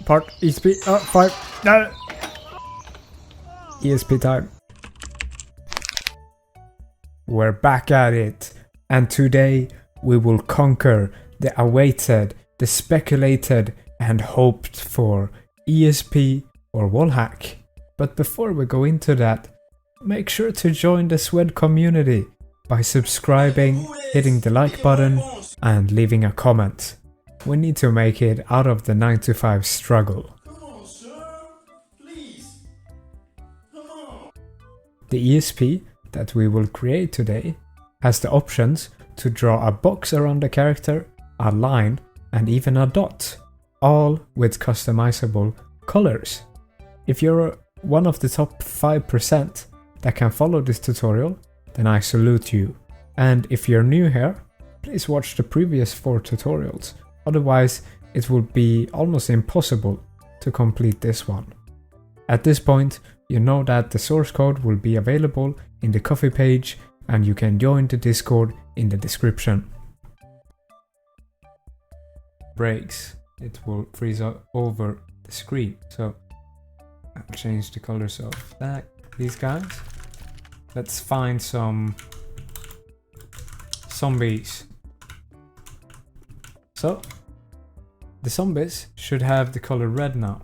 part ESP 5. No. ESP time. We're back at it, and today we will conquer the awaited, the speculated and hoped for ESP or wallhack. But before we go into that, make sure to join the swedz community by subscribing, hitting the like button and leaving a comment. We need to make it out of the 9 to 5 struggle. The ESP that we will create today has the options to draw a box around the character, a line and even a dot, all with customizable colors. If you're one of the top 5% that can follow this tutorial, then I salute you. And if you're new here, please watch the previous 4 tutorials, otherwise it will be almost impossible to complete this one. At this point, you know that the source code will be available in the Coffee page and you can join the Discord in the description. Breaks, it will freeze over the screen, so I'll change the colors of these guys. Let's find some zombies. So the zombies should have the color red now.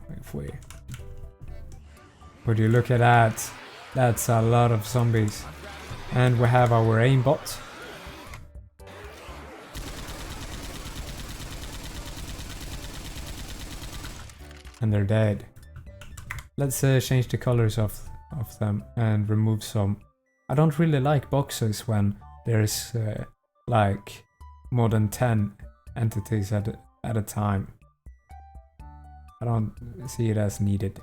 Would you look at that? That's a lot of zombies. And we have our aimbot. And they're dead. Let's change the colors of them and remove some. I don't really like boxes when there's like more than 10 entities at a time. I don't see it as needed.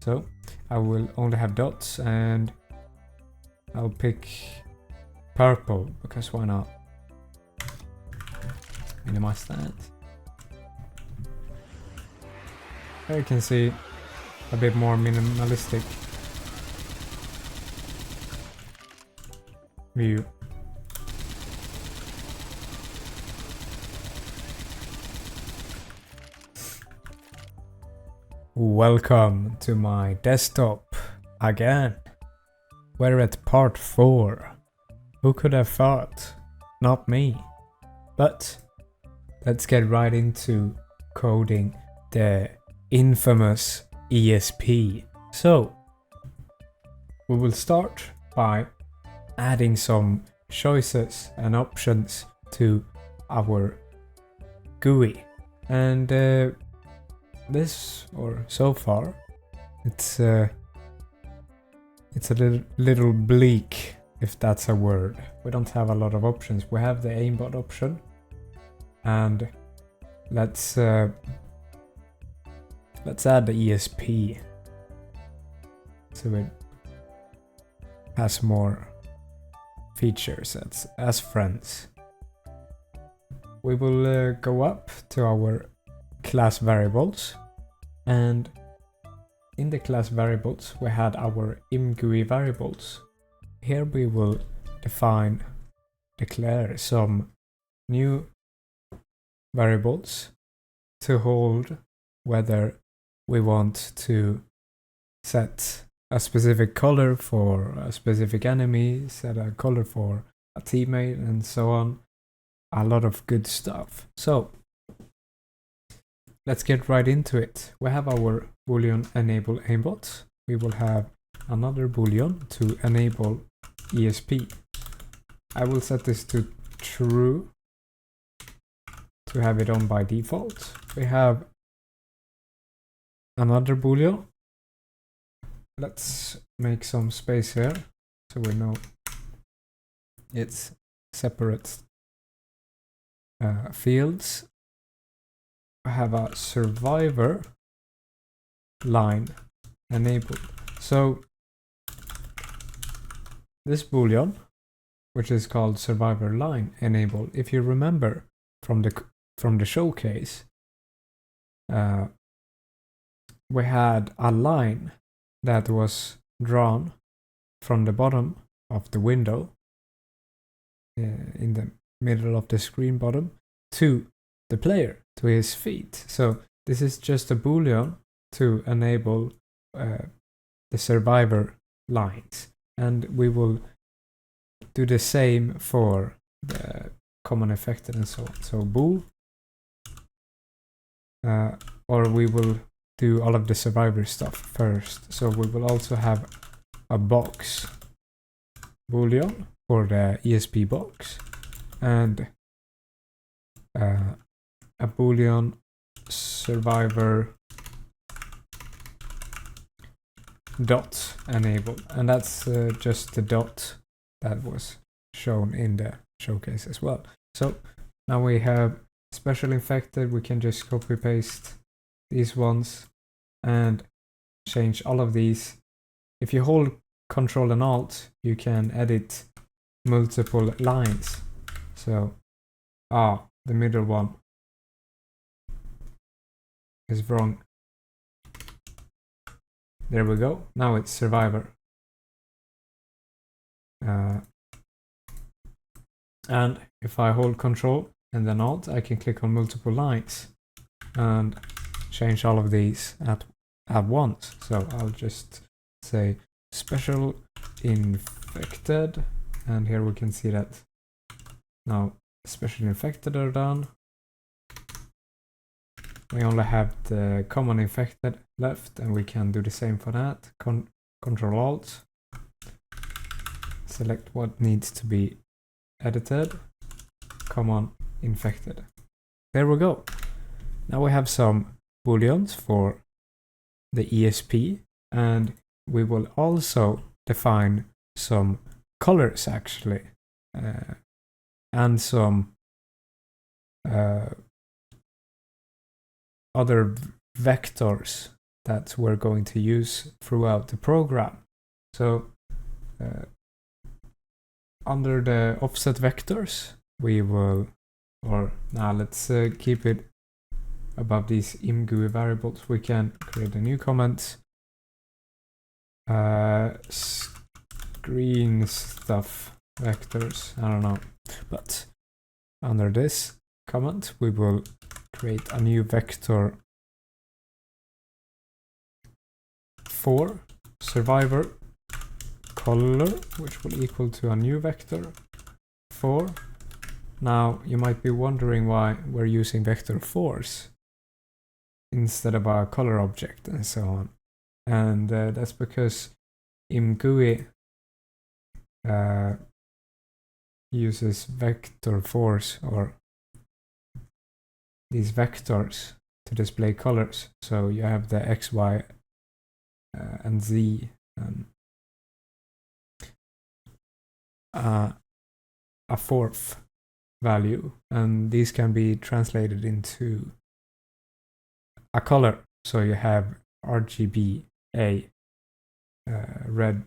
So I will only have dots and I'll pick purple because why not? Minimize that. There you can see a bit more minimalistic view. Welcome to my desktop again. We're at part 4. Who could have thought? Not me. But let's get right into coding the infamous ESP. So we will start by adding some choices and options to our GUI, and this, or so far, it's a little bleak, if that's a word. We don't have a lot of options. We have the aimbot option, and let's add the ESP so it has more features as friends. We will go up to our class variables, and in the class variables we had our IMGUI variables. Here we will declare some new variables to hold whether we want to set a specific color for a specific enemy, set a color for a teammate, and so on. A lot of good stuff. So let's get right into it. We have our boolean enable aimbot. We will have another boolean to enable ESP. I will set this to true to have it on by default. We have another boolean. Let's make some space here so we know it's separate fields. I have a survivor line enabled. So this boolean, which is called survivor line enable, if you remember from the showcase, we had a line that was drawn from the bottom of the window in the middle of the screen bottom to the player, to his feet. So this is just a boolean to enable the survivor lines, and we will do the same for the common affected and so on. So bool, or we will do all of the survivor stuff first. So we will also have a box boolean for the ESP box, and a boolean survivor dot enable, and that's just the dot that was shown in the showcase as well. So now we have special infected. We can just copy paste these ones and change all of these. If you hold Control and Alt, you can edit multiple lines. So the middle one is wrong. There we go. Now it's survivor. And if I hold Control and then Alt, I can click on multiple lines and change all of these at once. So I'll just say special infected, and here we can see that now special infected are done. We only have the common infected left, and we can do the same for that. Control Alt, select what needs to be edited, common infected. There we go. Now we have some booleans for the ESP, and we will also define some colors actually, and some other vectors that we're going to use throughout the program. So under the offset vectors, we will, let's keep it above these IMGUI variables. We can create a new comment, screen stuff vectors, I don't know, but under this comment we will create a new vector for survivor color, which will equal to a new vector for. Now you might be wondering why we're using vector force instead of a color object and so on, and that's because IMGUI uses vector force, or these vectors, to display colors. So you have the X, Y, and Z, and a fourth value, and these can be translated into a color. So you have RGB, A, red,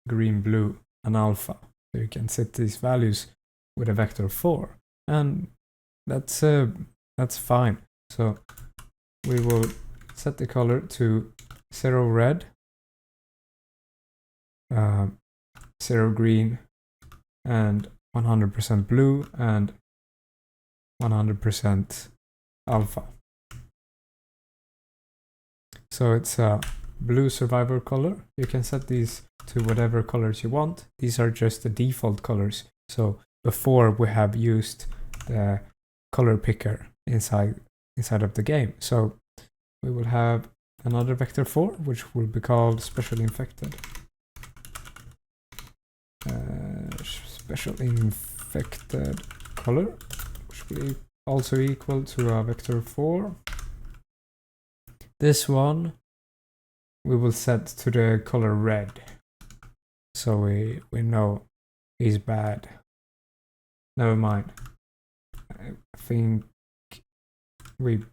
green, blue, and alpha. So you can set these values with a vector 4, and that's fine. So we will set the color to 0 red, 0 green, and 100% blue, and 100% alpha. So it's a blue survivor color. You can set these to whatever colors you want. These are just the default colors. So before we have used the color picker inside of the game. So we will have another vector 4, which will be called special infected. Special infected color, which will also equal to a vector 4. This one we will set to the color red, so we know he's bad. Never mind. I think we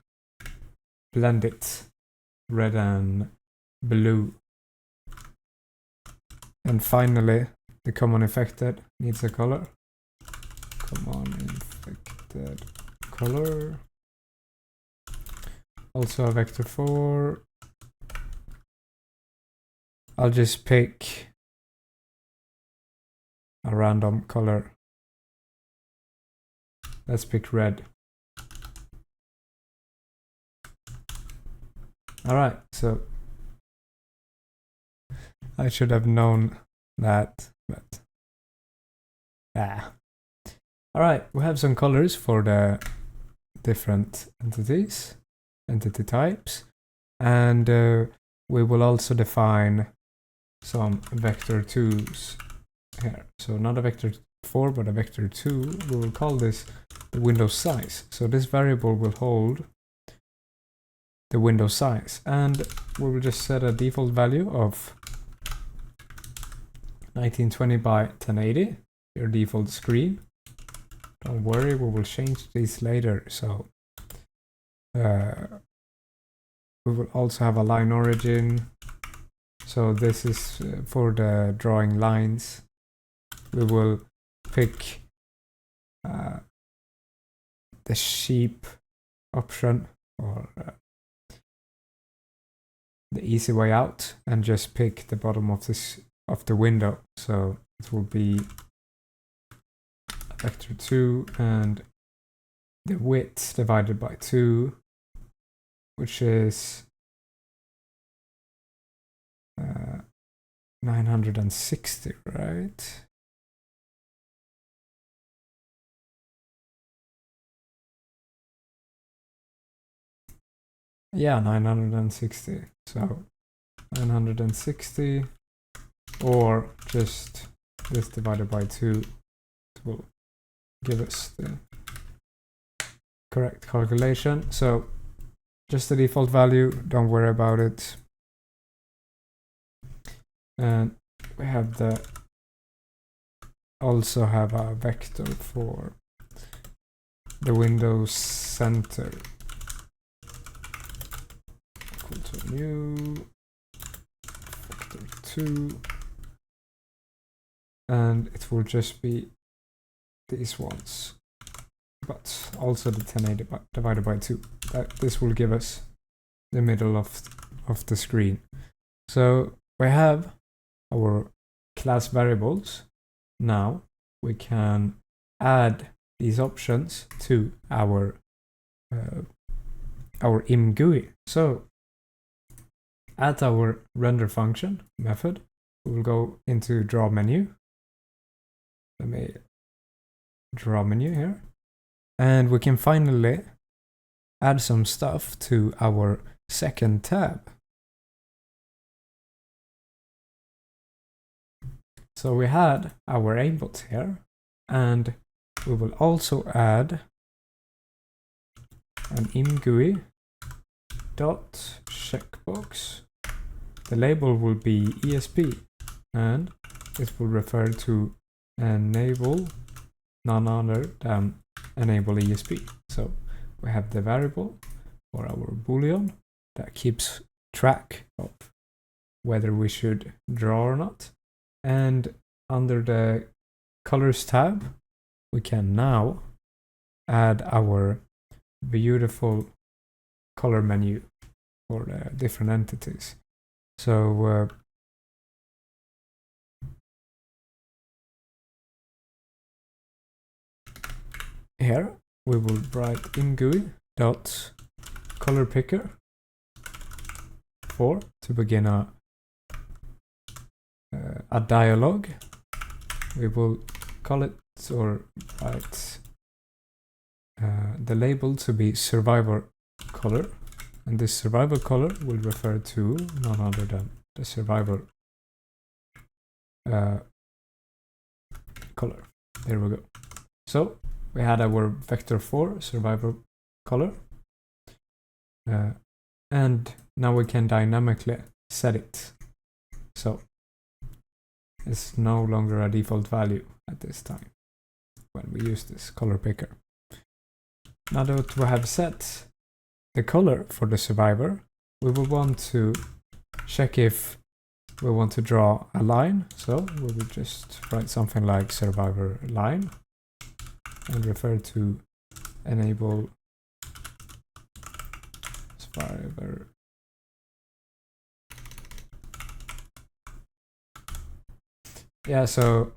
blend it red and blue. And finally, the common infected needs a color. Common infected color. Also a vector 4. I'll just pick a random color. Let's pick red. Alright, so I should have known that, but Alright, we have some colors for the different entity types, and we will also define some vector 2's here. So not a vector 4 but a vector 2. We will call this the window size. So this variable will hold the window size, and we will just set a default value of 1920 by 1080, your default screen. Don't worry, we will change these later. So we will also have a line origin. So this is for the drawing lines. We will pick the sheep option, or the easy way out, and just pick the bottom of the window. So it will be vector 2 and the width divided by 2, which is 960, right? Yeah, 960. So 960, or just this divided by 2, it will give us the correct calculation. So just the default value, don't worry about it. And we have also have a vector for the window center, equal to new vector 2, and it will just be these ones, but also the 1080 divided by 2. This will give us the middle of the screen. So we have our class variables. Now we can add these options to our IMGUI. So at our render function method, we will go into draw menu. Let me draw menu here, and we can finally add some stuff to our second tab. So we had our Aimbot here, and we will also add an IMGUI dot checkbox. The label will be ESP, and it will refer to enable none other than enable ESP. So we have the variable for our boolean that keeps track of whether we should draw or not. And under the colors tab, we can now add our beautiful color menu for the different entities. So here we will write IMGUI dot color picker to begin a dialog. We will call it, or write the label to be survivor color, and this survivor color will refer to none other than the survivor color. There we go. So we had our vector 4 survivor color, and now we can dynamically set it. So it's no longer a default value at this time when we use this color picker. Now that we have set the color for the survivor, we will want to check if we want to draw a line. So we will just write something like survivor line and refer to enable survivor . Yeah, so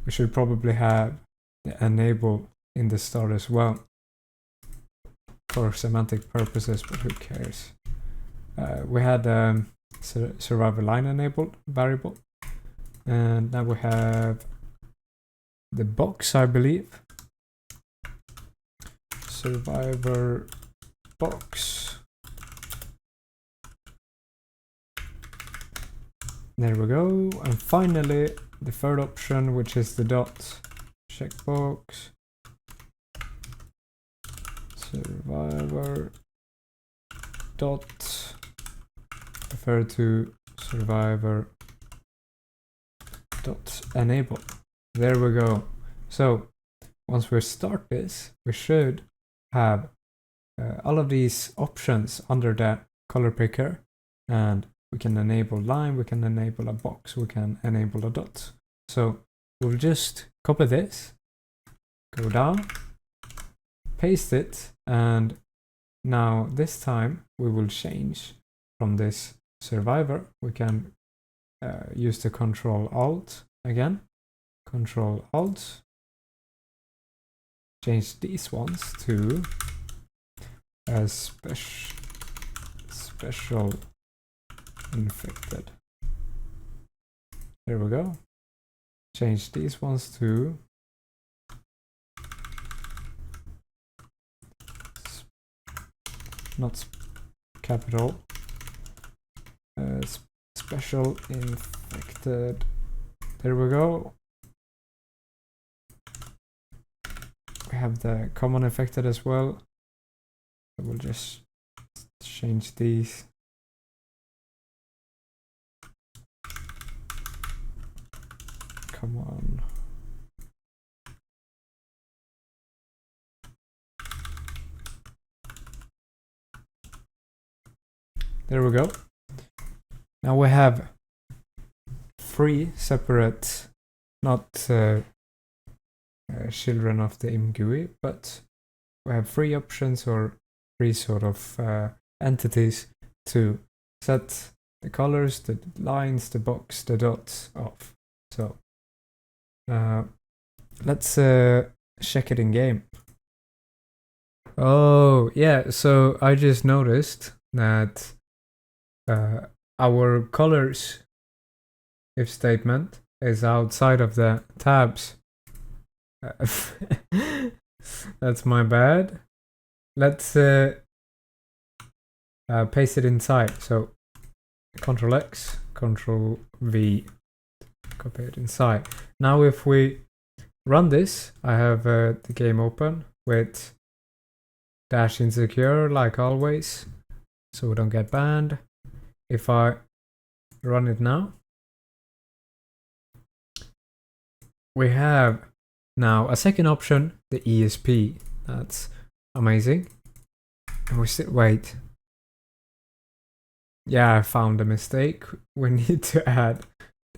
we should probably have the enable in the start as well for semantic purposes, but who cares? we had survivor line enabled variable, and now we have the box, I believe. Survivor box. There we go. And finally, the third option, which is the dot checkbox. Survivor dot refer to survivor dot enable. There we go. So once we start this, we should have all of these options under the color picker, and we can enable line, we can enable a box, we can enable a dot. So we'll just copy this, go down, paste it, and now this time we will change from this survivor. We can use the Control Alt again, Control Alt, change these ones to a special infected. There we go. Change these ones to not capital, special infected. There we go. We have the common infected as well. So we'll just change these. Come on. There we go. Now we have 3 separate, not children of the IMGUI, but we have 3 options, or 3 sort of entities to set the colors, the lines, the box, the dots off. So let's check it in game. Oh yeah, so I just noticed that our colors if statement is outside of the tabs. That's my bad. Let's paste it inside. So Control X, Control V, copy it inside. Now if we run this, I have the game open with dash insecure like always, so we don't get banned. If I run it now, we have now a second option, the ESP. That's amazing. And we still wait. Yeah, I found a mistake. We need to add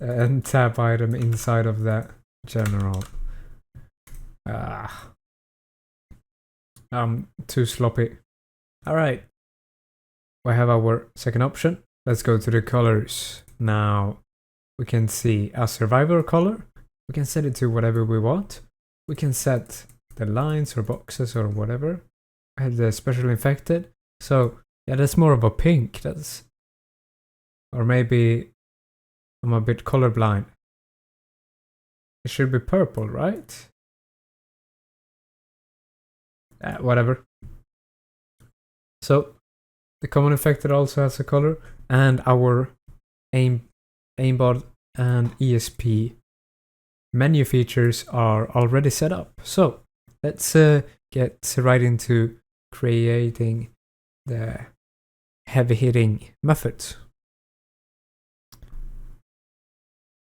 a tab item inside of the general. I'm too sloppy. Alright. We have our second option. Let's go to the colors. Now we can see a survivor color. We can set it to whatever we want. We can set the lines or boxes or whatever. I have the special infected. So yeah, that's more of a pink. That's, or maybe I'm a bit colorblind. It should be purple, right? Whatever. So the common infected also has a color, and our aimbot and ESP menu features are already set up. So let's get right into creating the heavy hitting methods.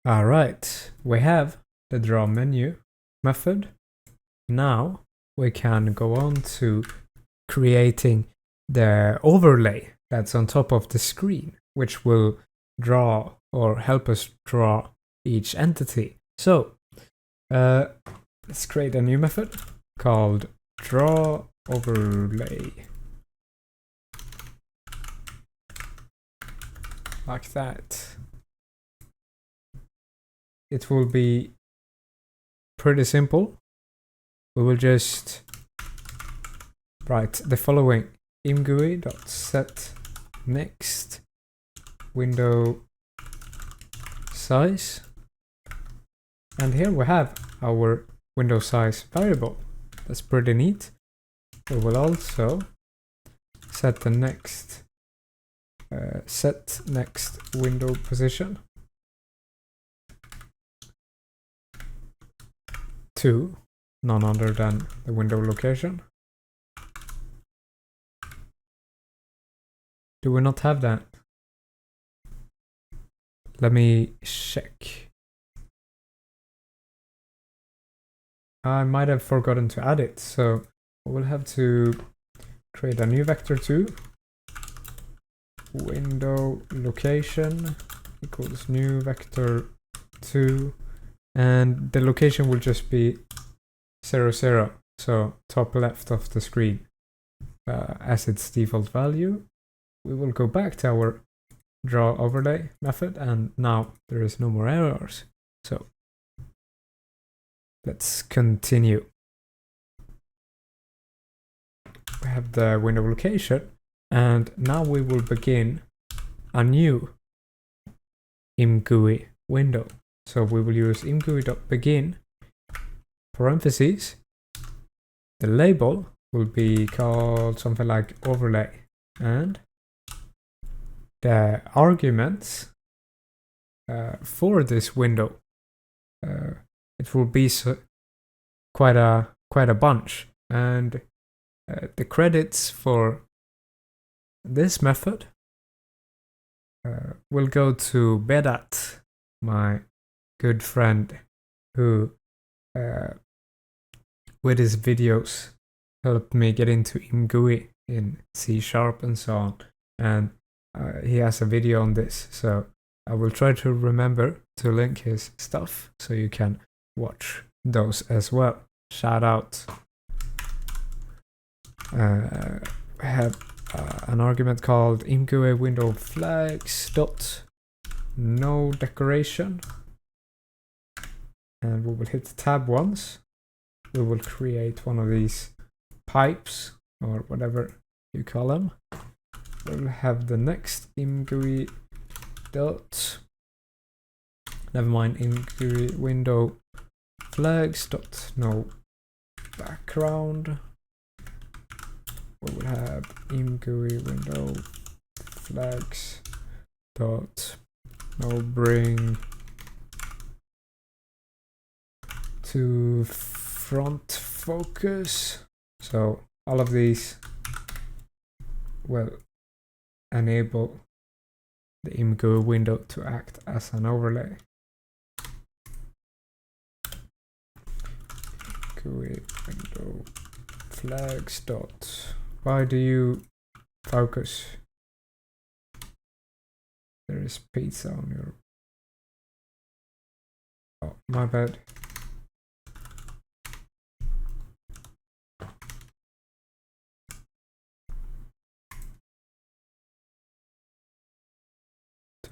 Alright, we have the draw menu method. Now we can go on to creating the overlay that's on top of the screen, which will draw or help us draw each entity. So let's create a new method called draw overlay. Like that. It will be pretty simple. We will just write the following: IMGUI.set next window size, and here we have our window size variable. That's pretty neat. We will also set the next window position to none other than the window location. Do we not have that? Let me check. I might have forgotten to add it, so we'll have to create a new vector2 window location equals new vector2, and the location will just be 0, 0, so top left of the screen as its default value. We will go back to our draw overlay method, and now there is no more errors. So let's continue. We have the window location, and now we will begin a new IMGUI window. So we will use IMGUI.begin parentheses. The label will be called something like overlay, and the arguments for this window, it will be quite a bunch, and the credits for this method will go to Bedat, my good friend, who with his videos helped me get into IMGUI in C# and so on, and he has a video on this, so I will try to remember to link his stuff so you can watch those as well. Shout out. I have an argument called IMGUI window flags dot no decoration, and we will hit tab once. We will create one of these pipes or whatever you call them. We'll have the next IMGUI dot, never mind, IMGUI window flags dot no background. We will have IMGUI window flags dot no bring to front focus. So all of these will enable the IMGUI window to act as an overlay. IMGUI window flags dot, why do you focus? There is pizza on your, oh my bad.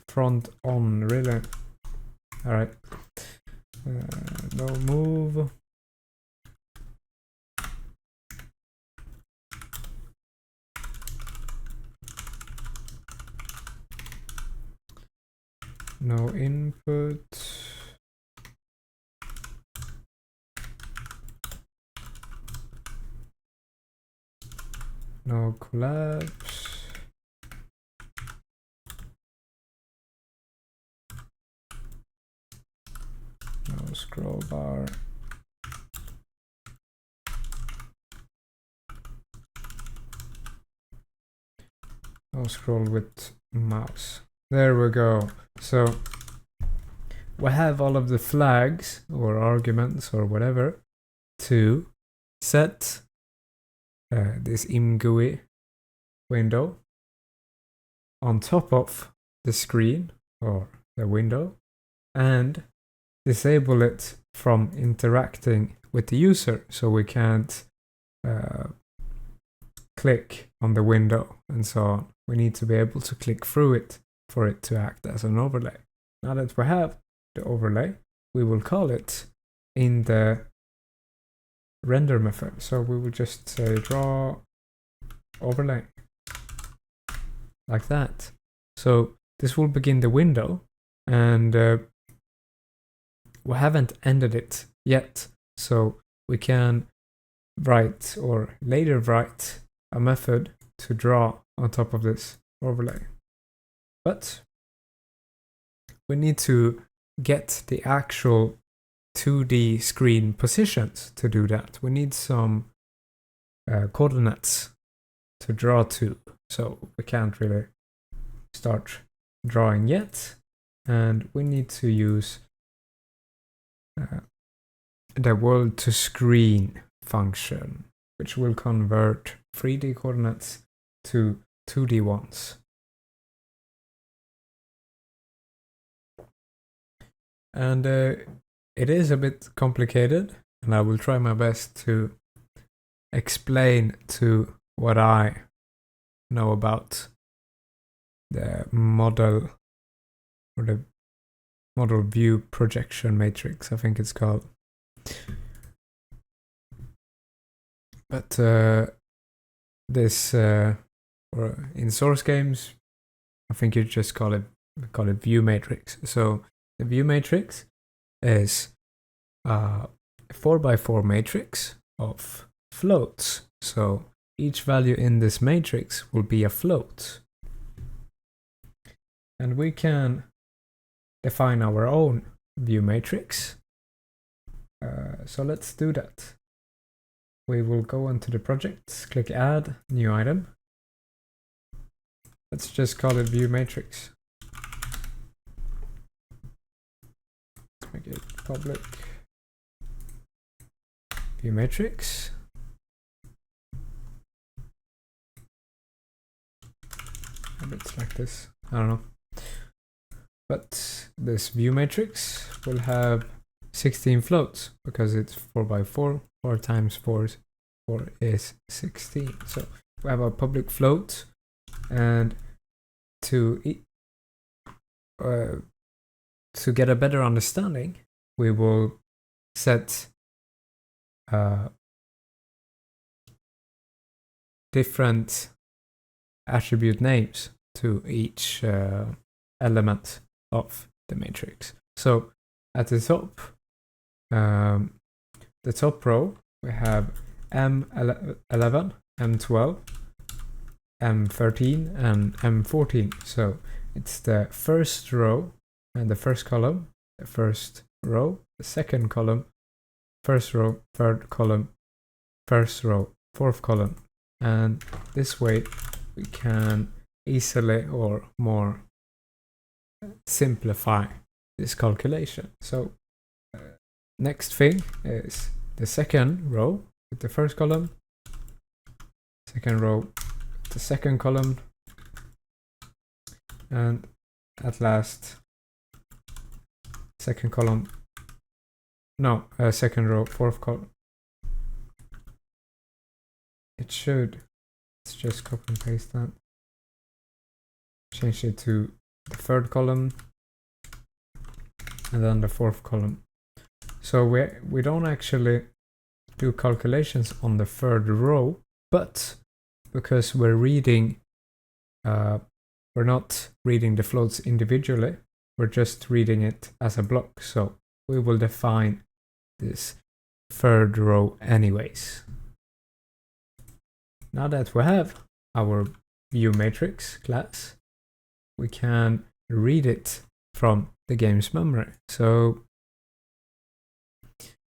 Front on, really? Alright. No move. No input. No collapse. No scroll bar. No scroll with mouse. There we go. So we have all of the flags or arguments or whatever to set this IMGUI window on top of the screen or the window, and disable it from interacting with the user, so we can't click on the window and so on. We need to be able to click through it for it to act as an overlay. Now that we have the overlay, we will call it in the render method. So we will just say draw overlay. like that. So this will begin the window, and we haven't ended it yet, so we can write or later write a method to draw on top of this overlay. But we need to get the actual 2D screen positions to do that. We need some coordinates to draw to, so we can't really start drawing yet, and we need to use the world to screen function, which will convert 3D coordinates to 2D ones. And it is a bit complicated, and I will try my best to explain to what I know about the model, or the model view projection matrix, I think it's called. But this, or in source games, I think you just call it view matrix. So the view matrix is a 4x4 matrix of floats. So each value in this matrix will be a float. And we can define our own view matrix. So let's do that. We will go into the project, click add, new item. Let's just call it view matrix. Make it public. View matrix. A bit like this, I don't know. But this view matrix will have 16 floats because it's 4x4. 4 times 4 is 16. So we have a public float, and to get a better understanding, we will set different attribute names to each element of the matrix. So at the top, the top row, we have M11, M12, M13, and M14. So it's the first row and the first column, the first row, the second column, first row, third column, first row, fourth column. And this way we can easily or more simplify this calculation. So next thing is the second row with the first column, second row, the second column, and at last second column, second row, fourth column. It should, let's just copy and paste that, change it to the third column and then the fourth column. So we don't actually do calculations on the third row, but because we're reading, we're not reading the floats individually, we're just reading it as a block. So we will define this third row anyways. Now that we have our view matrix class, we can read it from the game's memory. So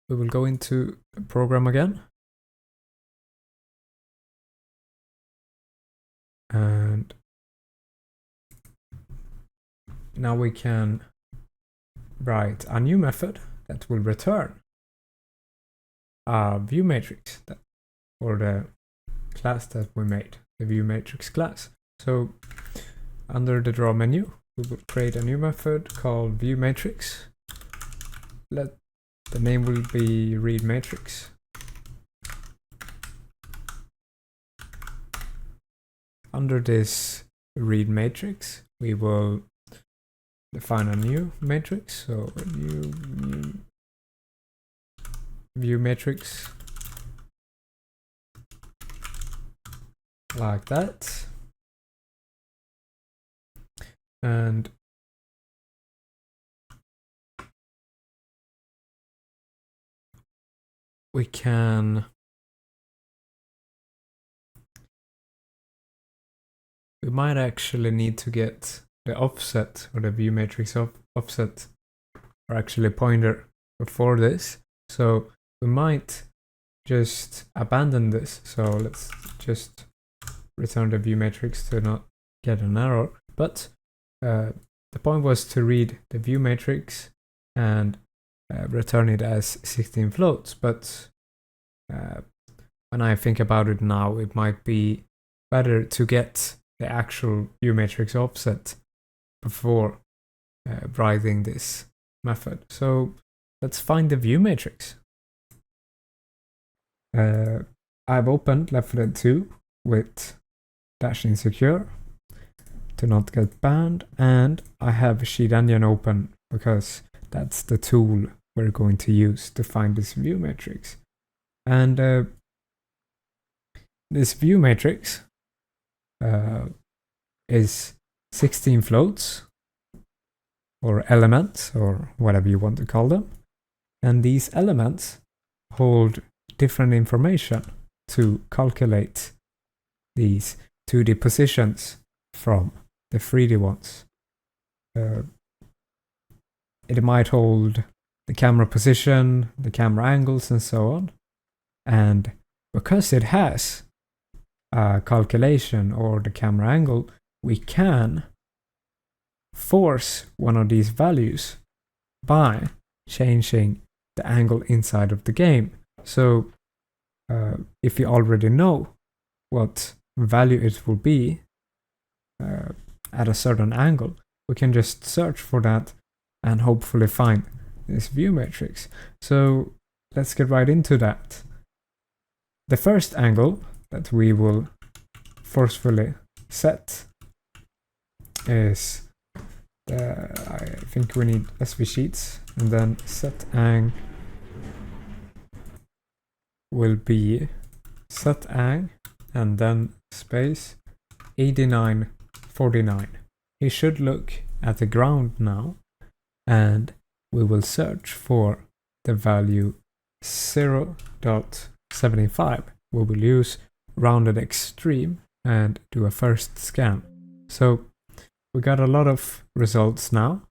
we will go into the program again. And now we can write a new method that will return a view matrix or the class that we made, the view matrix class. So under the draw menu, we will create a new method called view matrix. The name will be read matrix. Under this read matrix, we will define a new matrix. So a new view matrix like that. and we might actually need to get the offset or the view matrix offset or actually pointer before this. So we might just abandon this. So let's just return the view matrix to not get an error. But the point was to read the view matrix and return it as 16 floats. But when I think about it now, it might be better to get the actual view matrix offset before writing this method. So let's find the view matrix. I've opened Left 4 Dead 2 with -insecure to not get banned, and I have Sheet Engine open because that's the tool we're going to use to find this view matrix. And this view matrix is 16 floats or elements or whatever you want to call them, and these elements hold different information to calculate these 2D positions from the 3D ones. It might hold the camera position, the camera angles, and so on. And because it has a calculation or the camera angle, we can force one of these values by changing the angle inside of the game. So if you already know what value it will be at a certain angle, we can just search for that and hopefully find this view matrix. So let's get right into that. The first angle that we will forcefully set is I think we need SV sheets, and then set ang will be set ang and then space 8949. He should look at the ground now, and we will search for the value 0.75. We will use rounded extreme and do a first scan. So we got a lot of results now,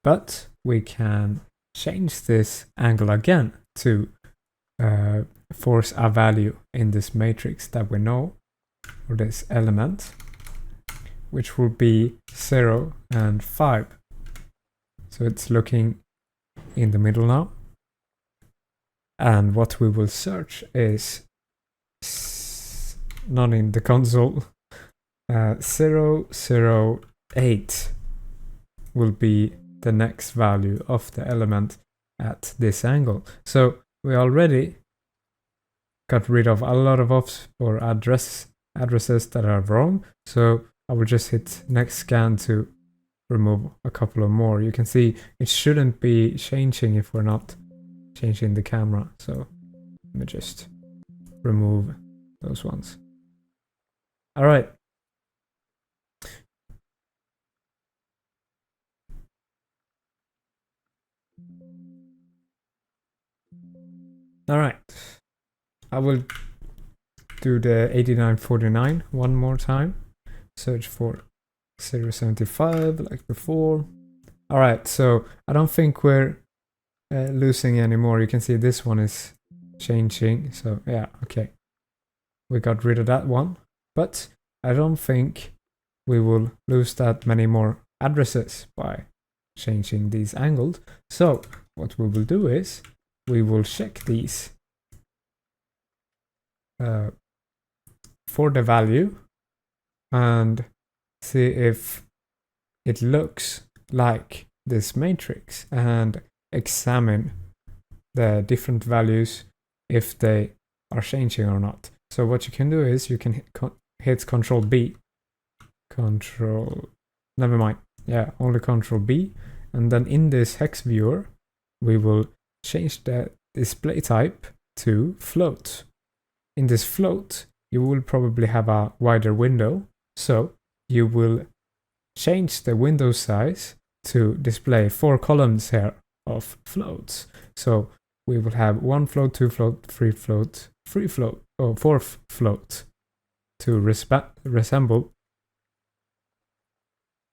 but we can change this angle again to force a value in this matrix that we know, or this element, which will be 0 and 5. So it's looking in the middle now. And what we will search is not in the console. 008 will be the next value of the element at this angle. So we already got rid of a lot of offs or addresses that are wrong. So I will just hit next scan to remove a couple of more. You can see it shouldn't be changing if we're not changing the camera. So let me just remove those ones. All right. All right. I will do the 8949 one more time. Search for 0.75 like before. All right, so I don't think we're losing anymore. You can see this one is changing. So yeah, okay. We got rid of that one, but I don't think we will lose that many more addresses by changing these angles. So what we will do is we will check these for the value and see if it looks like this matrix, and examine the different values if they are changing or not. So what you can do is you can hit Control B. Never mind. Yeah, only Control B. And then in this hex viewer, we will change the display type to float. In this float, you will probably have a wider window, so you will change the window size to display 4 columns here of floats. So we will have 1 float, 2 float, 3 float, 3 float, or 4 float to resemble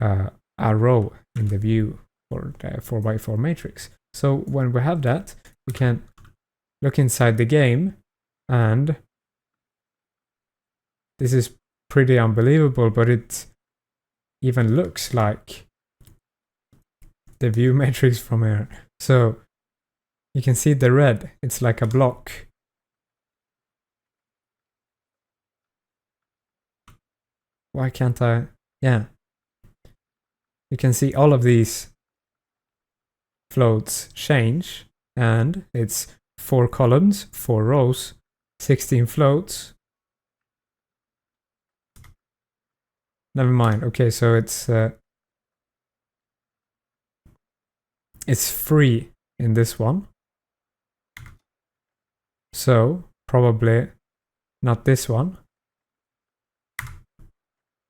a row in the view for the 4x4 matrix. So when we have that, we can look inside the game, and this is pretty unbelievable, but it even looks like the view matrix from here. So you can see the red, it's like a block. Why can't I? Yeah. You can see all of these floats change, and it's 4 columns, 4 rows, 16 floats. Never mind. Okay, so it's free in this one. So probably not this one.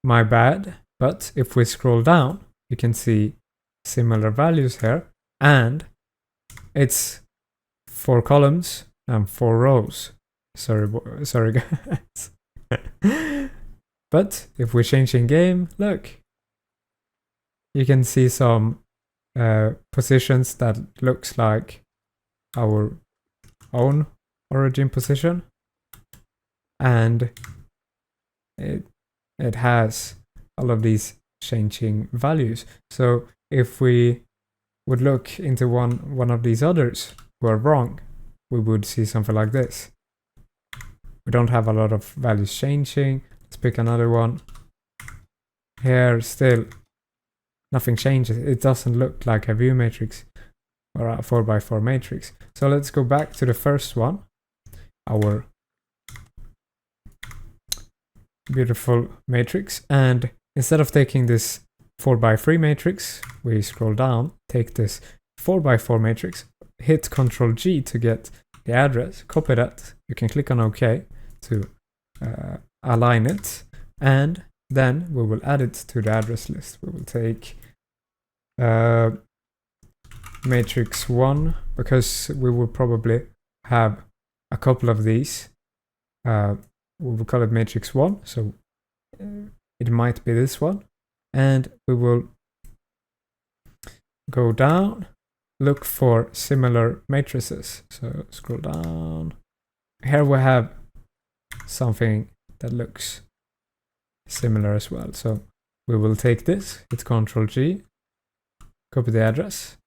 My bad. But if we scroll down, you can see similar values here, and it's 4 columns and 4 rows. Sorry guys. But if we change in game, look, you can see some positions that looks like our own origin position, and it has all of these changing values. So if we would look into one of these others who are wrong, we would see something like this. We don't have a lot of values changing. Let's pick another one. Here still nothing changes. It doesn't look like a view matrix or a 4x4 matrix. So let's go back to the first one, our beautiful matrix, and instead of taking this 4x3 matrix, we scroll down, take this 4x4 matrix, hit Ctrl G to get the address, copy that, you can click on OK to align it, and then we will add it to the address list. We will take matrix 1, because we will probably have a couple of these. We will call it matrix 1, so it might be this one, and we will go down, look for similar matrices. So scroll down. Here we have something that looks similar as well. So we will take this, hit Ctrl G, copy the address.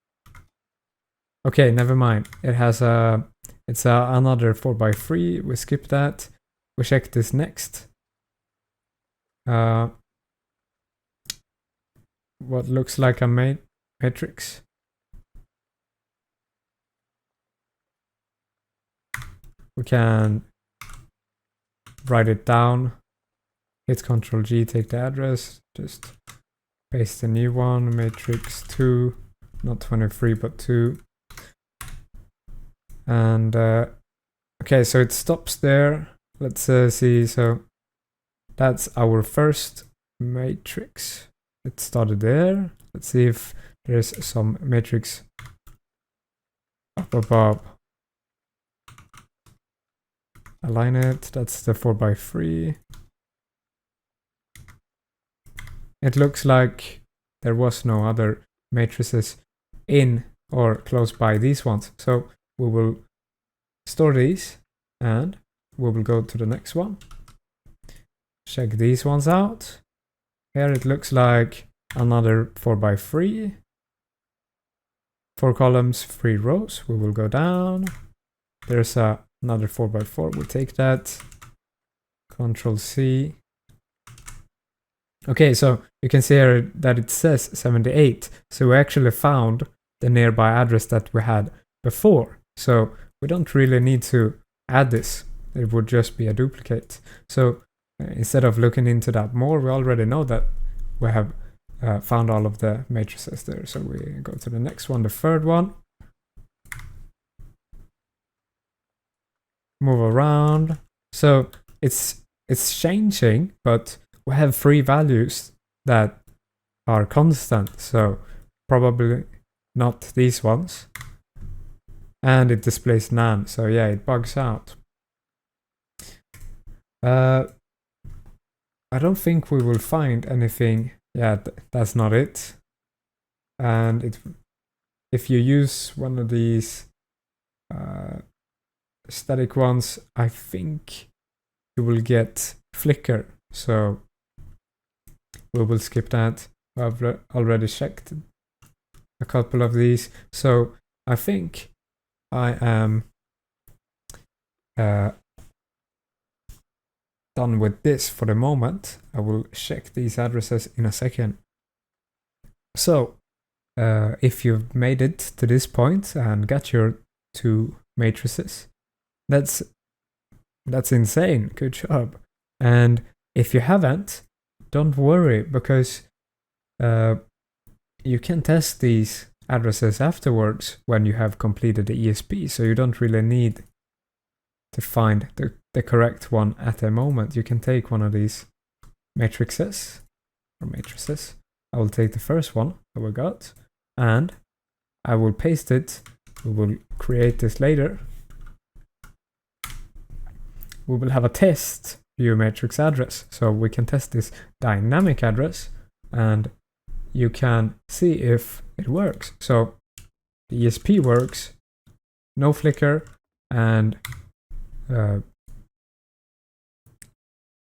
Okay, never mind. It has it's another 4x3. We skip that. We check this next. What looks like a matrix. We can write it down, hit Ctrl G, take the address, just paste the new one, matrix 2, not 23 but 2. And okay, so it stops there. Let's see, so that's our first matrix. It started there. Let's see if there's some matrix up above. Align it, that's the 4x3. It looks like there was no other matrices in or close by these ones. So we will store these and we will go to the next one. Check these ones out. Here it looks like another 4x3. 4 columns, 3 rows. We will go down. There's another 4x4. We'll take that. Ctrl C. Okay, so you can see here that it says 78. So we actually found the nearby address that we had before. So we don't really need to add this. It would just be a duplicate. So instead of looking into that more, we already know that we have found all of the matrices there. So we go to the next one, the third one. Move around. So it's changing, but we have 3 values that are constant, so probably not these ones. And it displays none, so yeah, it bugs out. I don't think we will find anything. Yeah, that's not it. And if you use one of these static ones, I think you will get flicker. So we will skip that. I've already checked a couple of these. So I think I am done with this for the moment. I will check these addresses in a second. So if you've made it to this point and got your 2 matrices, that's insane. Good job. And if you haven't, don't worry, because you can test these addresses afterwards when you have completed the ESP, so you don't really need to find the correct one at the moment. You can take one of these matrices. I will take the first one that we got, and I will paste it. We will create this later. We will have a test viewmatrix address, so we can test this dynamic address, and you can see if it works. So the ESP works, no flicker, and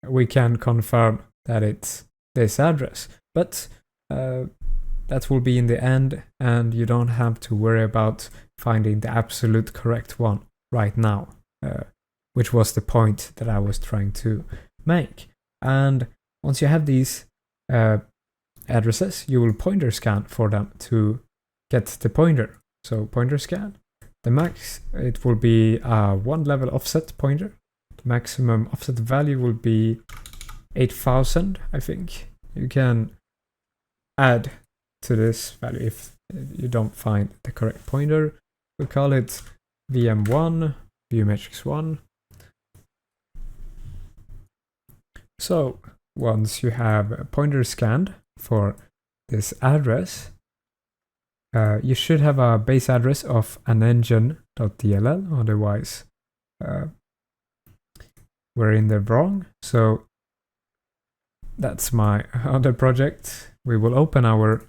we can confirm that it's this address. But that will be in the end, and you don't have to worry about finding the absolute correct one right now, which was the point that I was trying to make. And once you have these addresses, you will pointer scan for them to get the pointer. So pointer scan, the max, it will be a 1 level offset pointer. The maximum offset value will be 8000, I think. You can add to this value if you don't find the correct pointer. We'll call it VM1, viewmatrix1. So once you have a pointer scanned for this address, you should have a base address of an engine.dll, otherwise we're in the wrong. So that's my other project. We will open our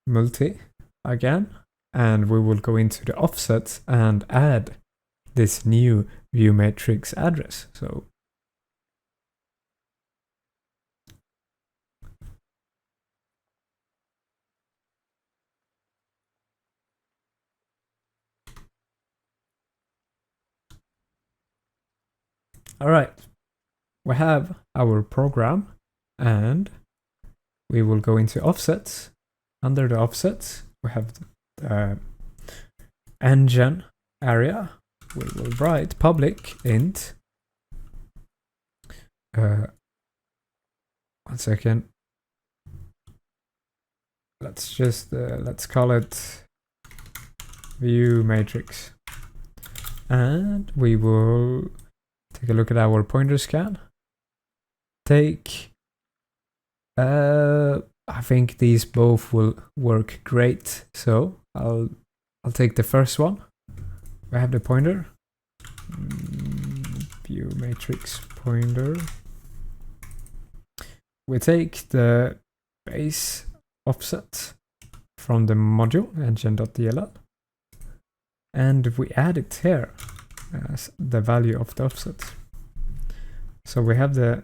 multi again, and we will go into the offsets and add this new viewmatrix address. So all right, we have our program, and we will go into offsets. Under the offsets, we have the engine area. We will write public int. 1 second. Let's just let's call it view matrix, and we will take a look at our pointer scan. Take I think these both will work great, so I'll take the first one. We have the pointer, view matrix pointer. We take the base offset from the module engine.dll, and we add it here as the value of the offset. So we have the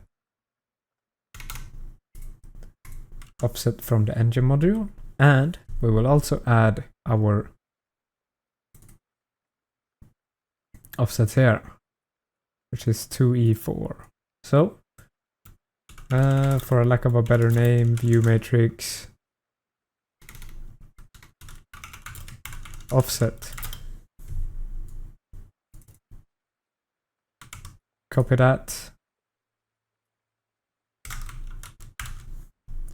offset from the engine module, and we will also add our offset here, which is 2E4. So for a lack of a better name, view matrix offset. Copy that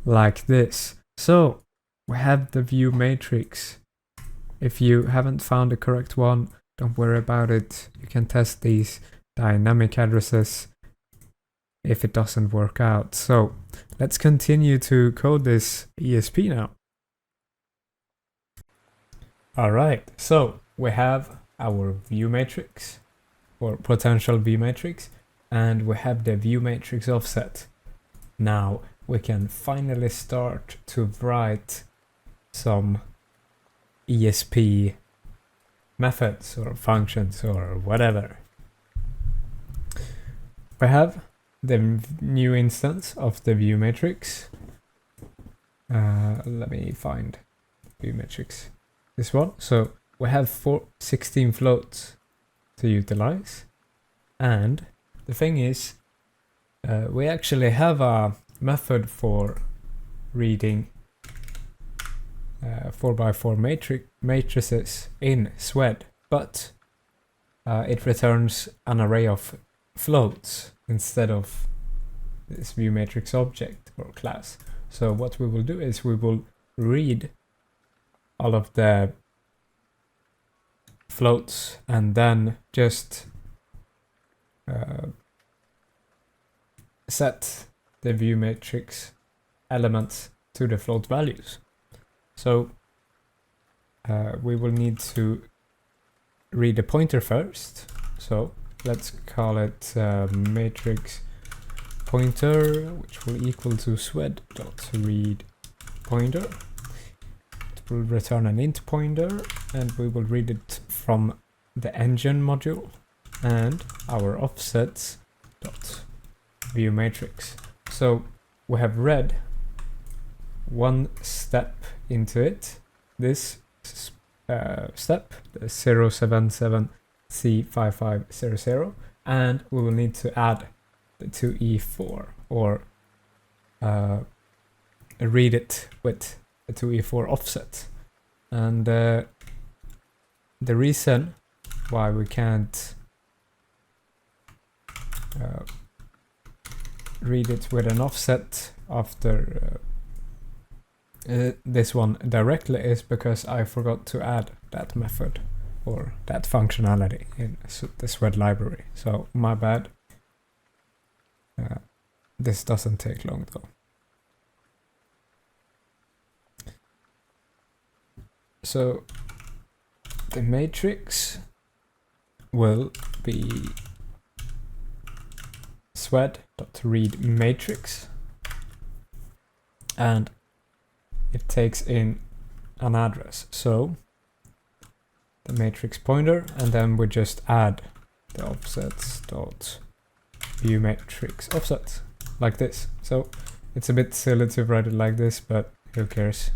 like this. So we have the view matrix. If you haven't found the correct one, don't worry about it. You can test these dynamic addresses if it doesn't work out. So let's continue to code this ESP now. Alright, so we have our view matrix, or potential view matrix, and we have the view matrix offset. Now we can finally start to write some ESP methods or functions or whatever. We have the new instance of the view matrix. Let me find view matrix. This one. So we have 16 floats to utilize, and the thing is, we actually have a method for reading 4x4 matrices in swedz, but it returns an array of floats instead of this view matrix object or class. So what we will do is we will read all of the floats and then just set the view matrix elements to the float values. So we will need to read the pointer first. So let's call it matrix pointer, which will equal to swedz.read pointer. It will return an int pointer, and we will read it from the engine module and our offsets dot view matrix. So we have read one step into it, this step, the 077C5500, and we will need to add the 2E4 or read it with a 2E4 offset. And the reason why we can't read it with an offset after this one directly is because I forgot to add that method or that functionality in the swedz library. So my bad. This doesn't take long though. So the matrix will be swedz.read matrix, and it takes in an address. So the matrix pointer, and then we just add the offsets dot view matrix offset like this. So it's a bit silly to write it like this, but who cares?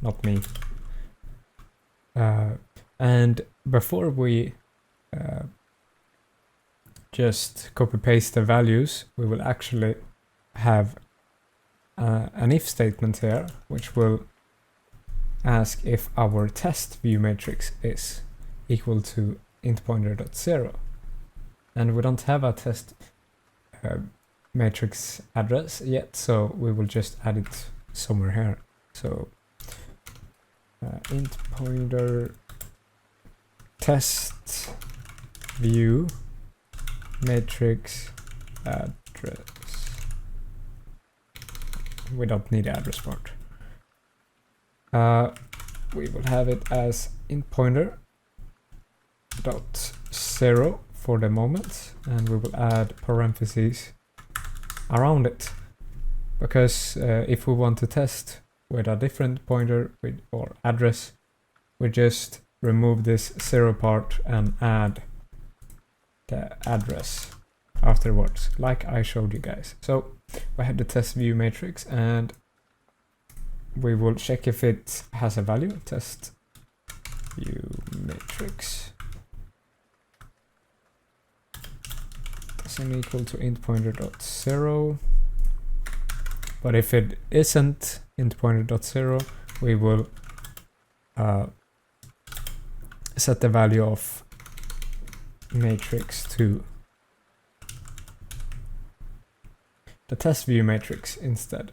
Not me. And before we just copy paste the values, we will actually have an if statement here, which will ask if our test view matrix is equal to int pointer.0. And we don't have a test matrix address yet, so we will just add it somewhere here. So int pointer test view matrix address. We don't need the address part. We will have it as int pointer dot 0 for the moment, and we will add parentheses around it, because if we want to test with a different pointer or address, we just remove this 0 part and add the address afterwards, like I showed you guys. So we have the test view matrix, and we will check if it has a value. Test view matrix doesn't equal to int pointer.0, but if it isn't int pointer.0, we will set the value of matrix to the test view matrix instead.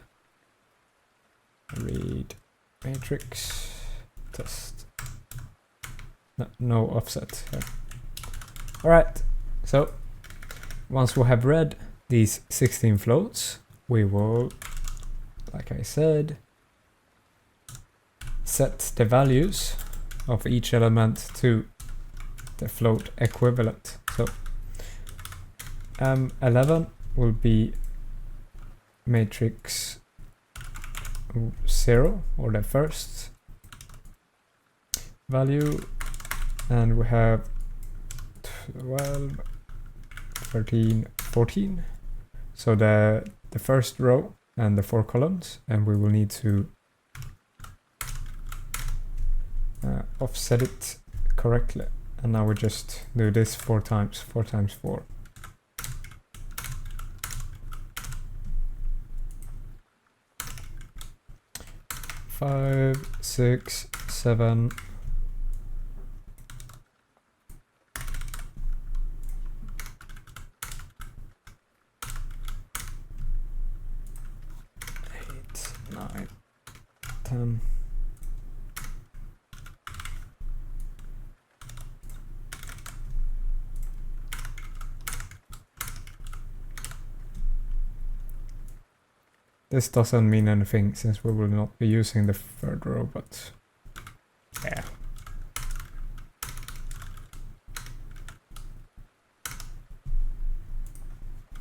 Read matrix test. No offset here. Alright, so once we have read these 16 floats, we will, like I said, set the values of each element to the float equivalent. So M11 will be matrix 0, or the first value, and we have 12, 13, 14. So the first row and the 4 columns, and we will need to offset it correctly. And now we just do this 4 times 4 times 4. Five, 6, 7, 8, 9, 10. This doesn't mean anything since we will not be using the third row, but yeah.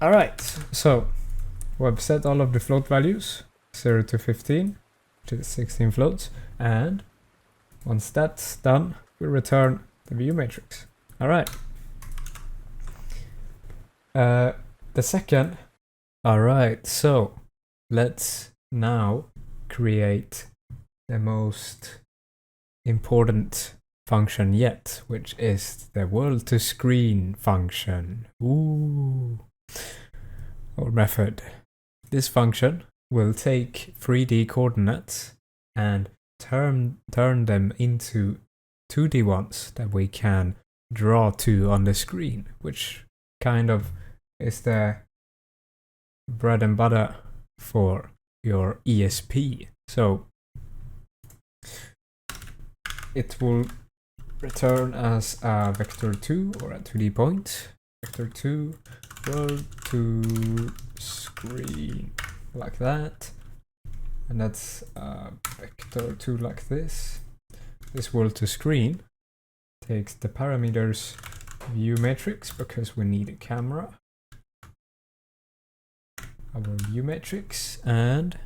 Alright, so we've set all of the float values, 0 to 15, which is 16 floats, and once that's done, we return the view matrix. Alright. The second, alright, so let's now create the most important function yet, which is the world to screen function. Ooh. Or method. This function will take 3D coordinates and turn them into 2D ones that we can draw to on the screen, which kind of is the bread and butter for your ESP. So it will return as a vector 2 or a 2D point. Vector 2 world to screen, like that. And that's vector 2 like this. This world to screen takes the parameters view matrix because we need a camera. Our view matrix, and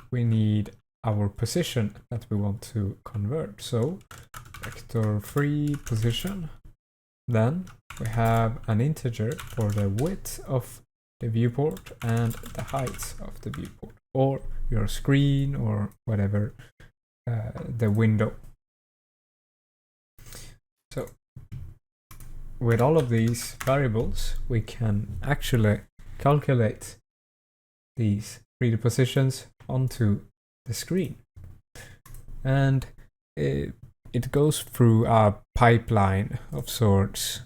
we need our position that we want to convert. So vector 3 position. Then we have an integer for the width of the viewport and the height of the viewport, or your screen, or whatever, the window. So with all of these variables, we can actually calculate these 3D positions onto the screen. And it goes through a pipeline of sorts.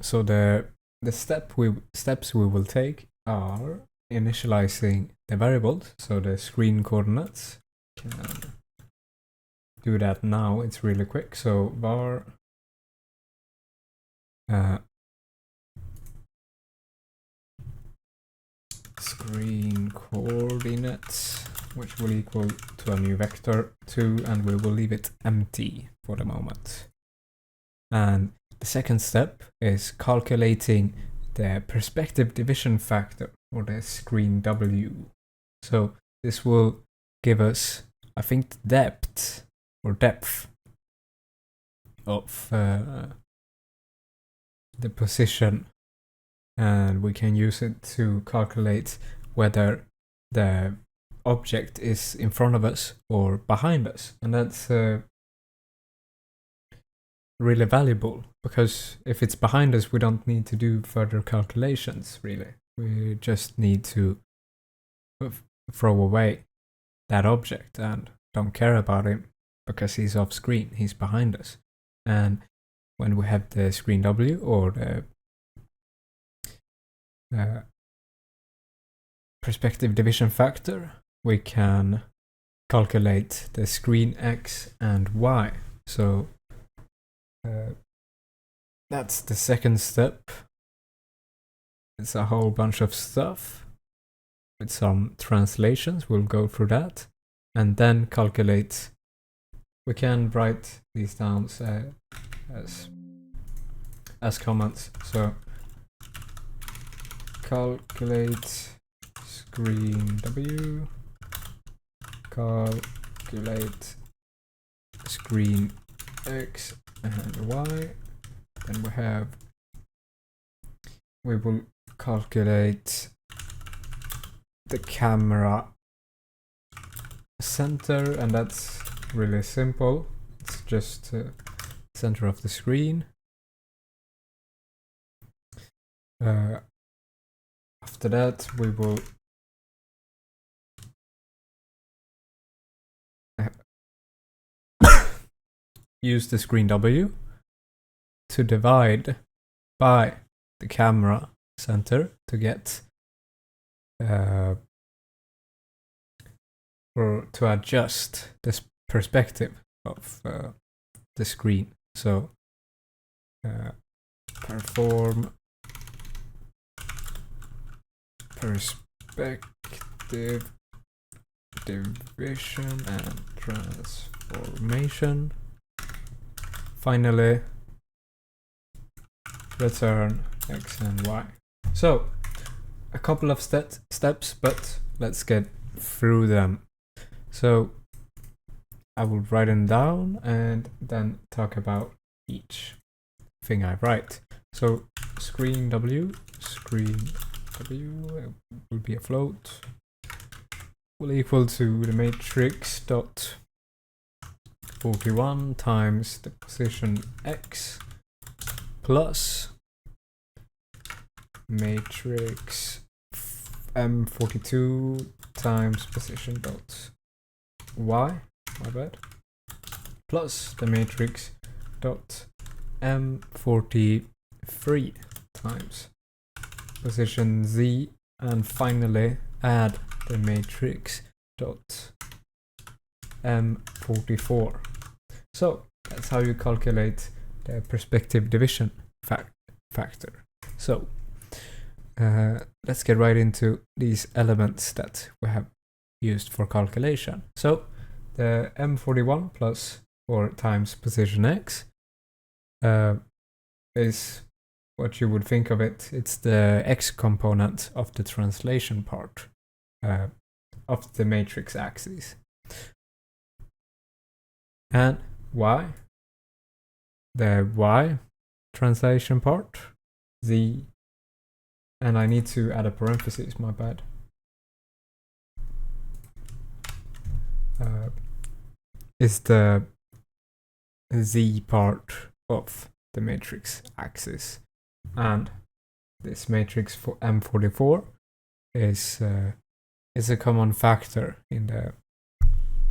So the steps we will take are initializing the variables, so the screen coordinates. Can do that now, it's really quick. So var screen coordinates, which will equal to a new vector 2, and we will leave it empty for the moment. And the second step is calculating the perspective division factor, or the screen W. So this will give us, I think, the depth of the position, and we can use it to calculate whether the object is in front of us or behind us. And that's really valuable, because if it's behind us, we don't need to do further calculations, really. We just need to throw away that object and don't care about him because he's off screen, he's behind us. And when we have the screen W, or the perspective division factor, we can calculate the screen X and Y. So that's the second step. It's a whole bunch of stuff with some translations. We'll go through that and then calculate. We can write these down as comments. So calculate screen W, calculate screen X and Y. Then we will calculate the camera center, and that's really simple. It's just center of the screen. After that, we will use the screen W to divide by the camera center to get or to adjust this perspective of the screen. So perform perspective division and transformation. Finally, return X and Y. So a couple of steps, but let's get through them. So I will write them down and then talk about each thing I write. So screen W will be a float, will equal to the matrix dot 41 times the position X plus matrix M42 times position dot Y, my bad, plus the matrix dot M43 times position Z, and finally add the matrix dot M44. So that's how you calculate the perspective division factor. So let's get right into these elements that we have used for calculation. So the M41 plus 4 times position X is what you would think of it. It's the X component of the translation part of the matrix axis. And Y, the Y translation part, Z, and I need to add a parenthesis, my bad. Is the Z part of the matrix axis, and this matrix for M44 is a common factor in the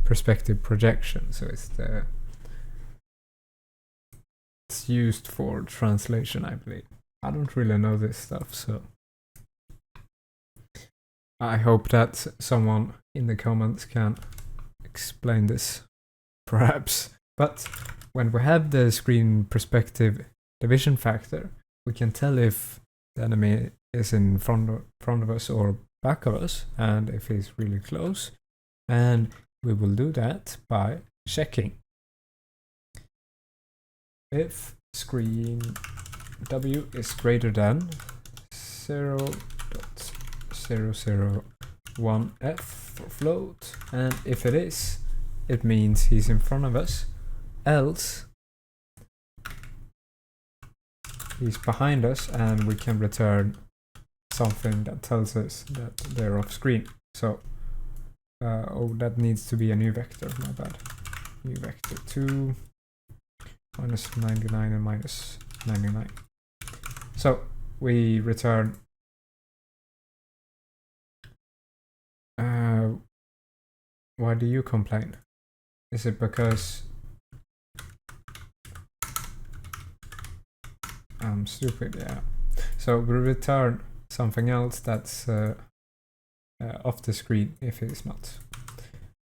perspective projection. So it's used for translation, I believe. I don't really know this stuff, so I hope that someone in the comments can explain this, perhaps. But when we have the screen perspective division factor, we can tell if the enemy is in front of us or back of us, and if he's really close. And we will do that by checking if screen W is greater than 0.001f for float, and if it is, it means he's in front of us, else he's behind us, and we can return something that tells us that they're off screen. So that needs to be a new vector, my bad. New vector 2 minus 99 and minus 99. So we return why do you complain? Is it because I'm stupid? Yeah. So we return something else that's off the screen if it is not.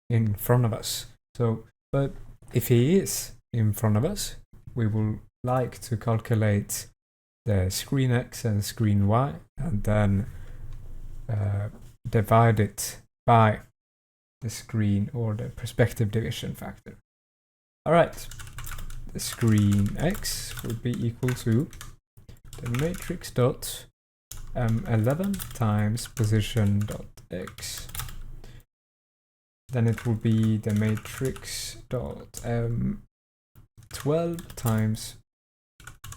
in front of us. So, but if he is in front of us, we will like to calculate the screen X and screen Y, and then divide it by the screen or the perspective division factor. Alright, the screen X would be equal to the matrix dot M11 times position dot X. Then it will be the matrix dot M12 times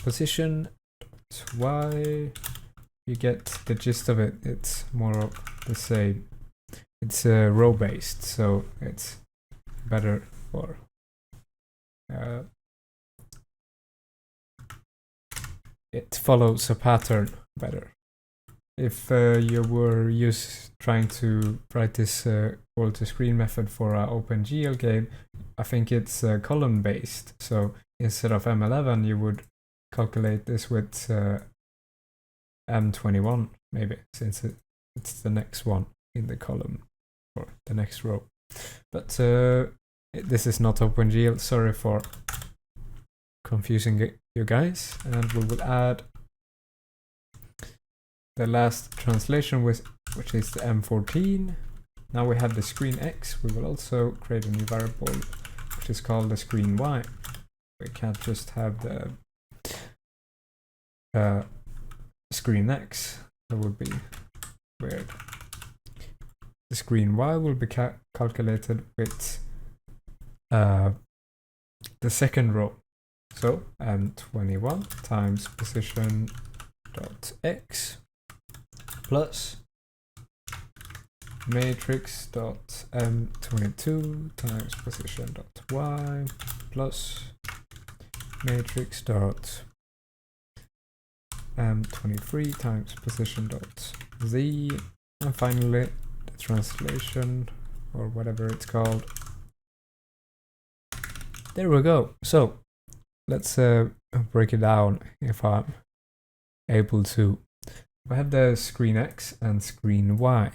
position dot Y. You get the gist of it. It's more of the same. It's row based, so it's better for it follows a pattern better. If you were trying to write this equal to screen method for an OpenGL game, I think it's column based. So instead of M11, you would calculate this with M21 maybe, since it's the next one in the column or the next row. But this is not OpenGL. Sorry for confusing you guys. And we will add the last translation which is the M14. Now we have the screen X. We will also create a new variable which is called the screen Y. We can't just have the screen X. That would be weird. The screen Y will be calculated with the second row. So M21 times position dot X plus matrix dot M22 times position dot Y plus matrix dot M23 times position dot Z, and finally the translation, or whatever it's called. There we go. So let's break it down if I'm able to. We have the screen X and screen Y.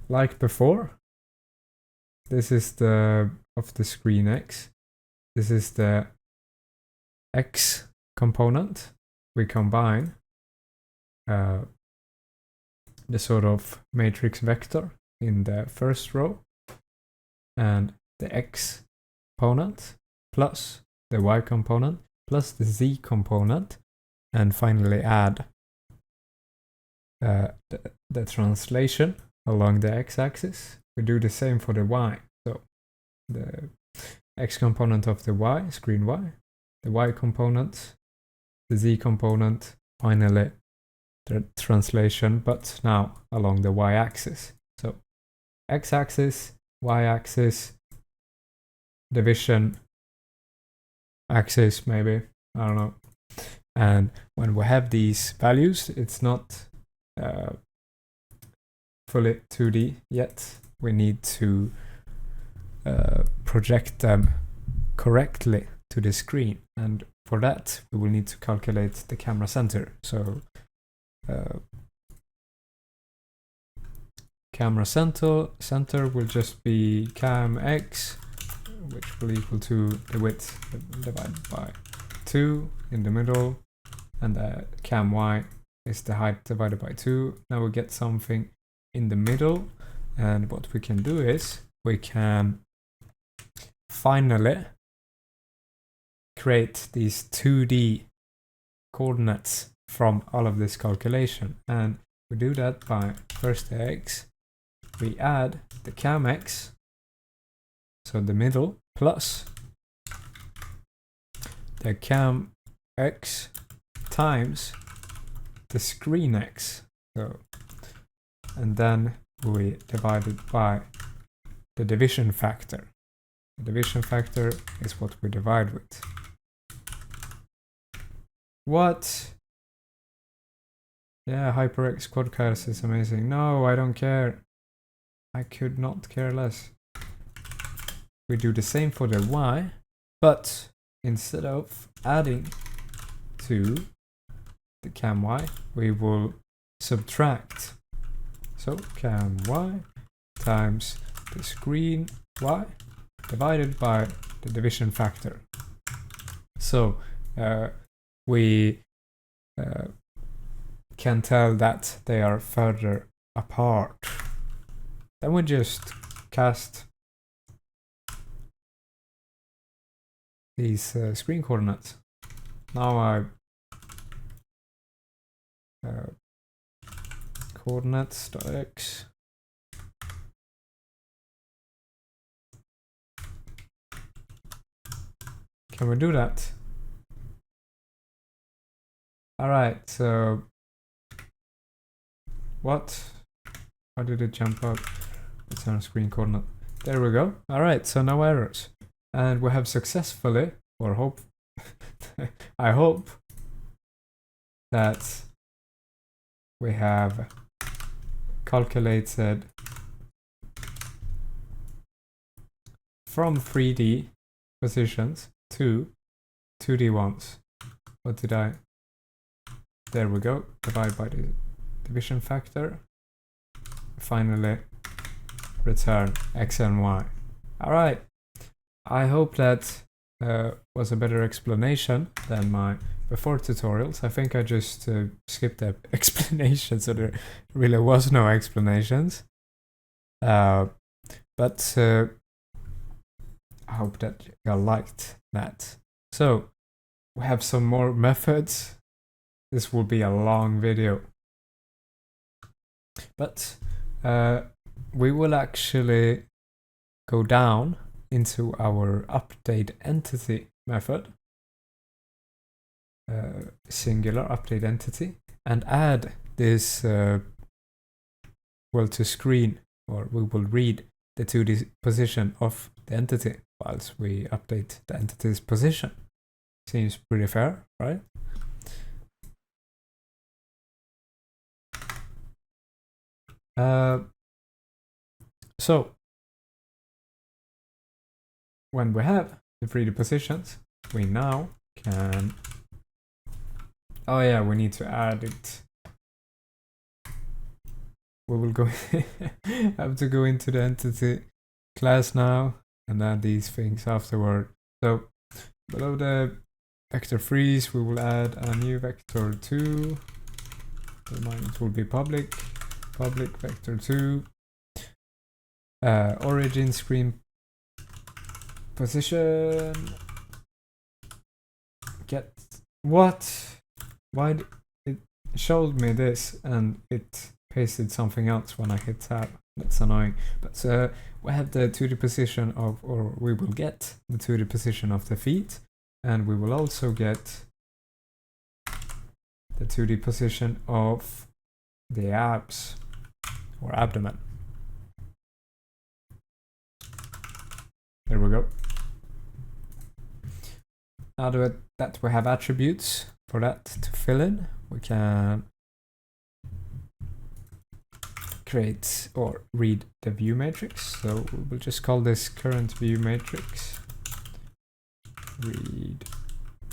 Like before, this is the screen X. This is the X component. We combine the sort of matrix vector in the first row and the X component plus the Y component plus the Z component, and finally add the translation along the X-axis. We do the same for the Y. So the X component of the Y, screen Y, the Y component, the Z component, finally the translation, but now along the Y-axis. So X-axis, Y-axis, division axis maybe, I don't know. And when we have these values, it's not fully 2D yet. We need to project them correctly to the screen, and for that we will need to calculate the camera center. So camera center will just be cam X, which will equal to the width divided by 2 in the middle, and the cam Y is the height divided by 2. Now we get something in the middle, and what we can do is we can finally create these 2D coordinates from all of this calculation, and we do that by first the X, we add the cam X, so the middle, plus the cam X times the screen X. So, and then we divide it by the division factor. The division factor is what we divide with. What? Yeah, HyperX quadcast is amazing. No, I don't care. I could not care less. We do the same for the Y, but instead of adding to the cam Y, we will subtract So cam y times the screen y divided by the division factor. So we can tell that they are further apart. Then we just cast these screen coordinates. Now I coordinates.x can we do that? Alright, so what? Why did it jump up? It's on screen coordinate. There we go. Alright, so no errors. And we have successfully, or hope, I hope that we have calculated from 3D positions to 2D ones. What did I? There we go. Divide by the division factor. Finally, return x and y. Alright. I hope that was a better explanation than my before tutorials. I think I just skipped the explanation, so there really was no explanations. But I hope that you liked that. So we have some more methods. This will be a long video, but we will actually go down into our update entity method, singular update entity, and add this well to screen, or we will read the 2D position of the entity whilst we update the entity's position. Seems pretty fair, right? So when we have the 3D positions, we now can, oh yeah, we need to add it. We will go have to go into the entity class now and add these things afterward. So below the vector freeze, we will add a new vector 2. It will be public vector 2, origin screen position, get what? Why it showed me this and it pasted something else when I hit tab. That's annoying. But we have the 2D position of, or we will get the 2D position of the feet, and we will also get the 2D position of the abs or abdomen. There we go. Now that we have attributes for that to fill in, we can create or read the view matrix. So we will just call this current view matrix. Read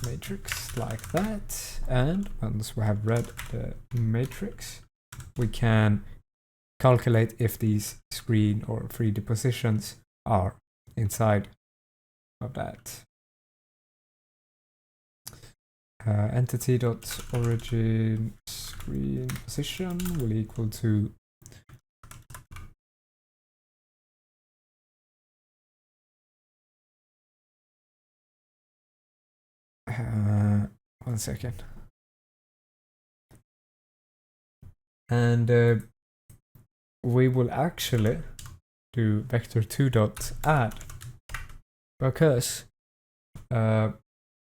matrix like that. And once we have read the matrix, we can calculate if these screen or 3D positions are inside of that. Entity.origin screen position will equal to one second. And we will actually do vector2.add, because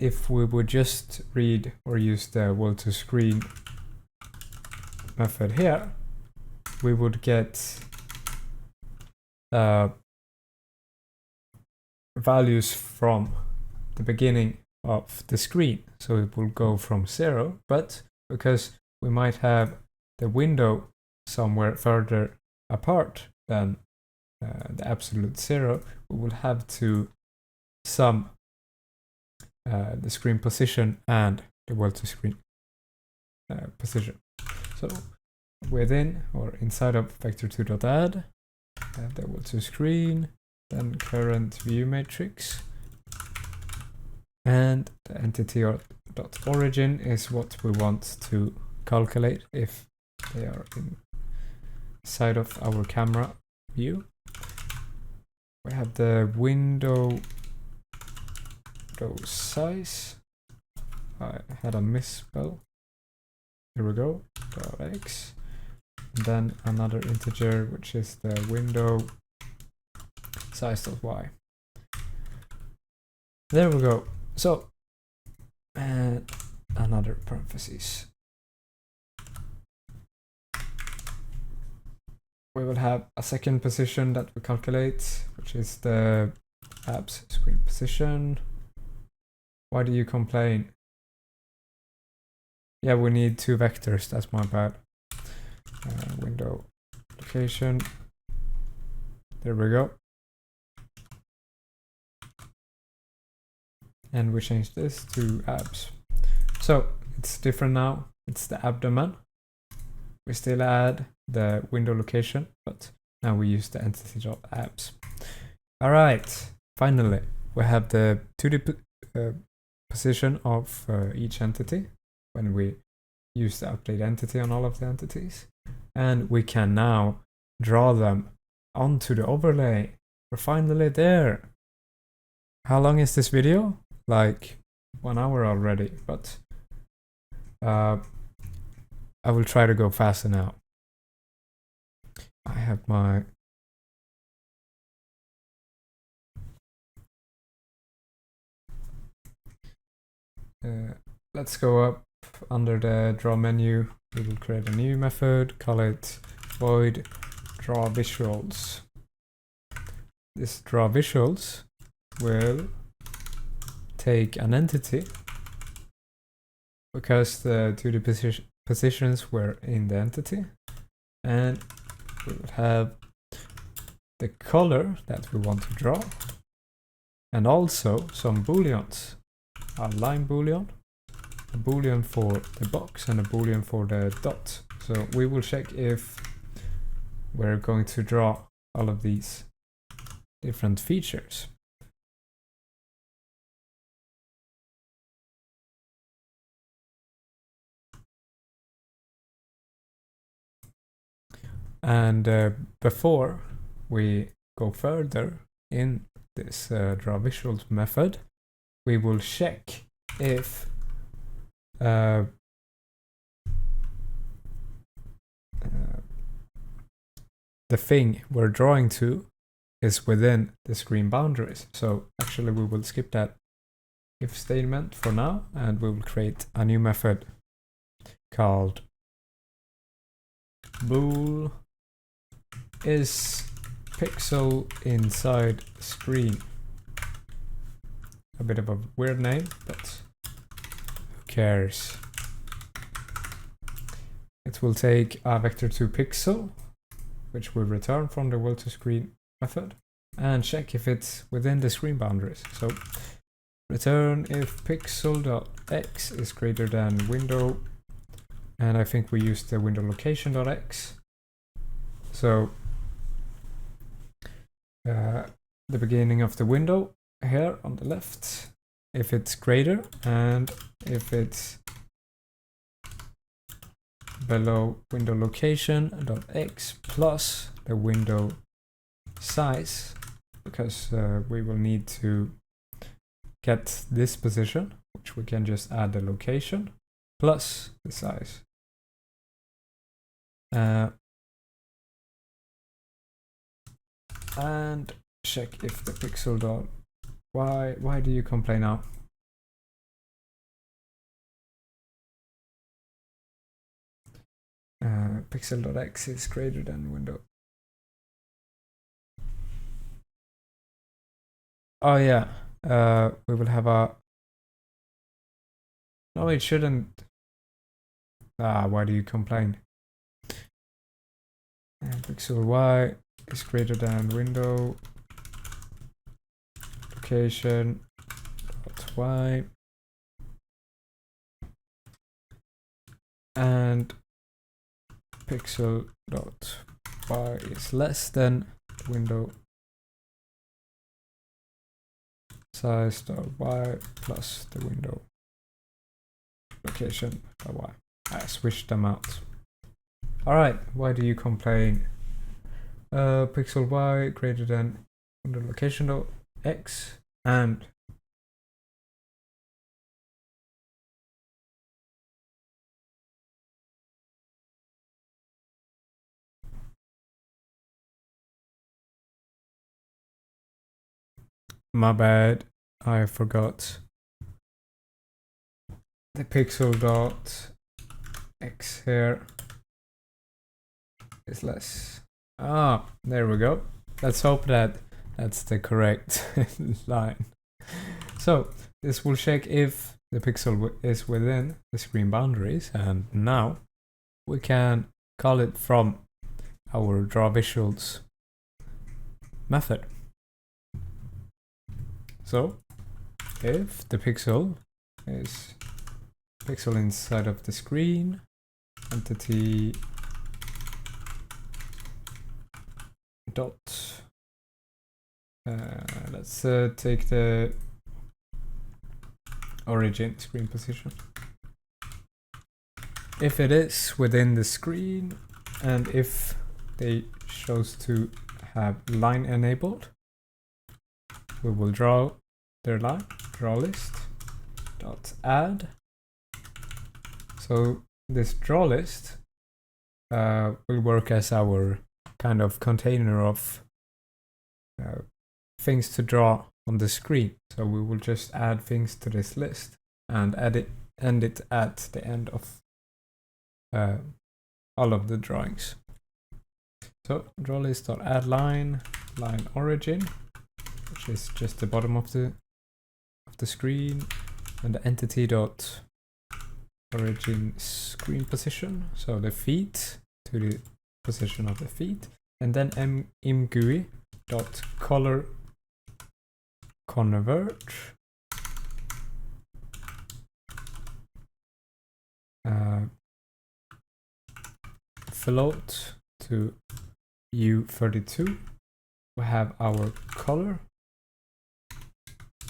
if we would just read or use the wall to screen method here, we would get values from the beginning of the screen. So it will go from 0, but because we might have the window somewhere further apart than the absolute 0, we will have to sum the screen position and the wall to screen position. So within or inside of vector2.add, add the to screen, then current view matrix, and the entity or dot origin is what we want to calculate if they are inside of our camera view. We have the window size. I had a misspell. Here we go. .x. And then another integer, which is the window size.y. There we go. So, and another parentheses. We will have a second position that we calculate, which is the app's screen position. Why do you complain? Yeah, we need two vectors, that's my bad. Window location. There we go. And we change this to abs. So it's different now. It's the abdomen. We still add the window location, but now we use the entity.abs. All right, finally, we have the 2D position of each entity when we use the update entity on all of the entities. And we can now draw them onto the overlay. We're finally there. How long is this video? Like 1 hour already, but I will try to go faster now. I have my let's go up under the draw menu. We will create a new method, call it void draw visuals. This draw visuals will take an entity because the 2D positions were in the entity, and we will have the color that we want to draw, and also some booleans, a line boolean, a boolean for the box, and a boolean for the dot. So we will check if we're going to draw all of these different features. And before we go further in this draw visuals method, we will check if the thing we're drawing to is within the screen boundaries. So actually we will skip that if statement for now, and we will create a new method called bool is pixel inside screen. A bit of a weird name, but who cares? It will take a vector2 pixel, which will return from the world to screen method, and check if it's within the screen boundaries. So return if pixel.x is greater than window, and I think we use the window location.x. So the beginning of the window here on the left, if it's greater, and if it's below window location.x plus the window size, because we will need to get this position, which we can just add the location plus the size. And check if the pixel dot why do you complain now? Pixel.x is greater than window. Oh yeah, we will have a, no, it shouldn't. Why do you complain? Pixel y is greater than window location dot y, and pixel dot y is less than window size dot y plus the window location dot y. I switched them out. Alright, why do you complain? Pixel y greater than window location dot x, and my bad, I forgot the pixel dot x here is less. Ah, there we go. Let's hope that that's the correct line. So this will check if the pixel is within the screen boundaries, and now we can call it from our draw visuals method. So if the pixel is pixel inside of the screen, entity dot, let's take the origin screen position. If it is within the screen, and if they shows to have line enabled, we will draw their line, draw list dot add. So this draw list will work as our kind of container of things to draw on the screen. So we will just add things to this list and end it at the end of all of the drawings. So draw list dot add line origin, which is just the bottom of the screen, and the entity dot origin screen position, so the feet to the position of the feet, and then IMGUI dot color convert float to U32. We have our color,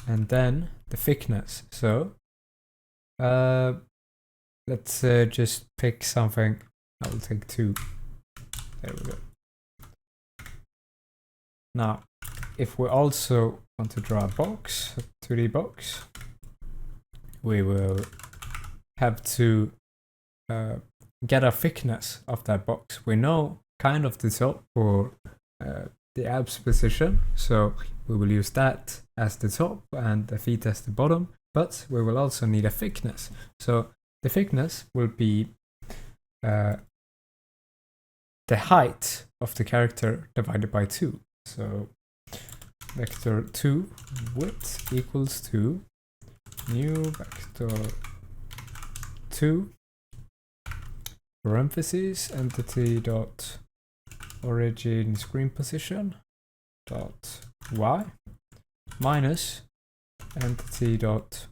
and then the thickness. So let's just pick something. I will take 2. There we go. Now, if we also want to draw a box, a 2D box, we will have to get a thickness of that box. We know kind of the top for the abs position, so we will use that as the top and the feet as the bottom, but we will also need a thickness. So the thickness will be the height of the character divided by 2. So vector 2 width equals to new vector 2 parentheses entity dot origin screen position dot y minus entity dot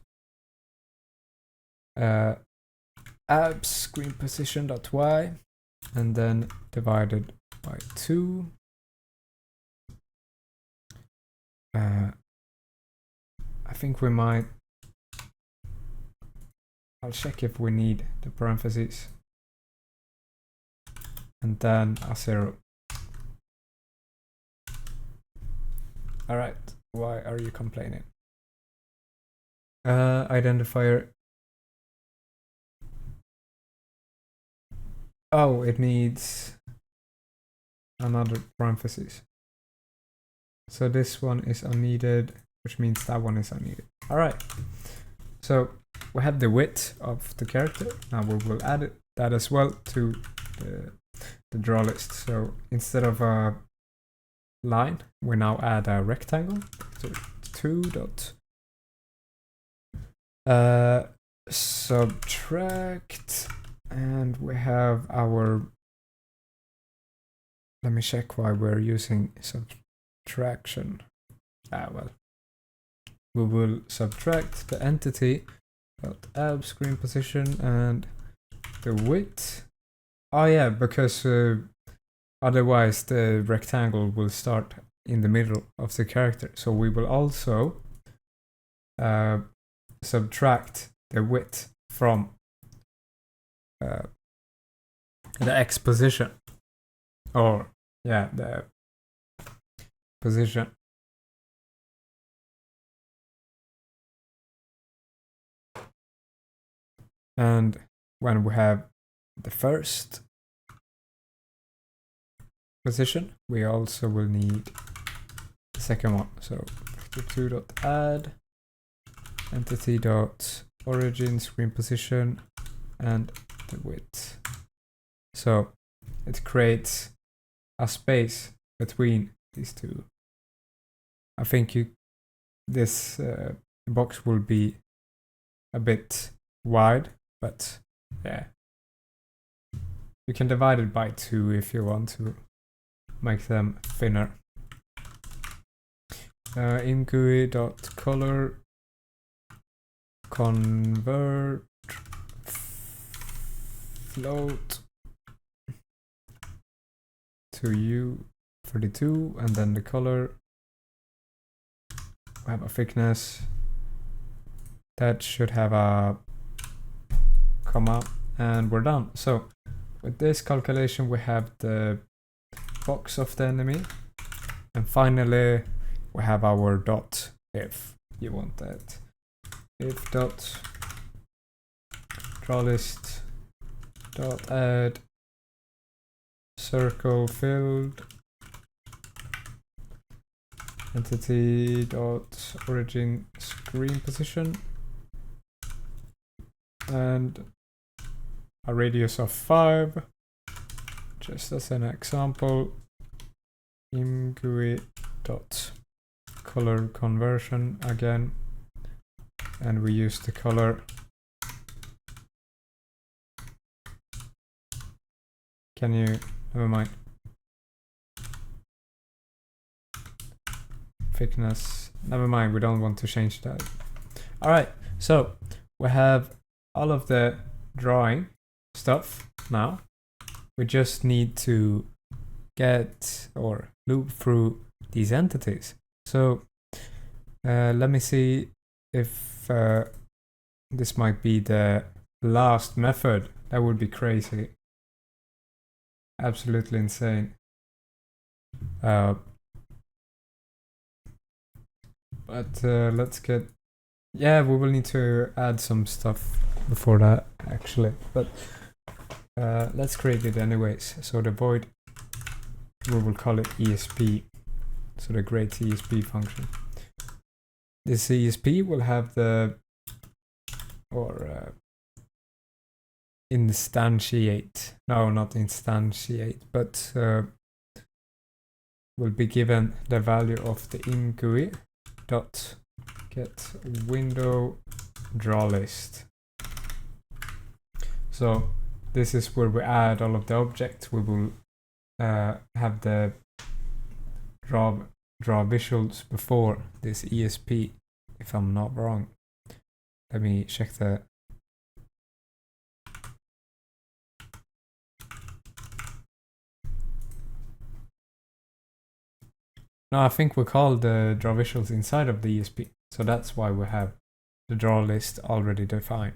abs screen position dot y, and then divided by 2. I think we might, I'll check if we need the parentheses, and then a 0. Alright, why are you complaining? Identifier. Oh, it needs another parentheses. So this one is unneeded, which means that one is unneeded. Alright, so we have the width of the character. Now we will add that as well to the draw list. So instead of a line, we now add a rectangle. So 2 dot subtract, and we have our, let me check why we're using subtraction. Well, we will subtract the entity dot abs screen position and the width Oh yeah, because otherwise the rectangle will start in the middle of the character. So we will also subtract the width from the X position. Or, yeah, the position. And when we have the first position, we also will need the second one. So vector2.add entity.origin screen position and the width. So it creates a space between these two. I think this box will be a bit wide, but yeah. You can divide it by 2 if you want to make them thinner. IMGUI.color convert float to U32, and then the color. We have a thickness that should have a comma, and we're done. So with this calculation, we have the box of the enemy, and finally we have our dot if you want that. If dot draw list dot add circle filled entity dot origin screen position and a radius of 5, just as an example. IMGUI dot color conversion again, and we use the color. Can you, never mind. Thickness, never mind, we don't want to change that. Alright, so we have all of the drawing stuff now. We just need to get or loop through these entities. So let me see if this might be the last method. That would be crazy. Absolutely insane. But let's get, yeah, we will need to add some stuff before that actually, but let's create it anyways. So the void, we will call it ESP, so the great ESP function. This ESP will have the, or instantiate, no, not instantiate, but will be given the value of the IMGUI dot get window draw list. So this is where we add all of the objects. We will have the draw visuals before this ESP, if I'm not wrong. Let me check the. No, I think we call the draw visuals inside of the ESP, so that's why we have the draw list already defined.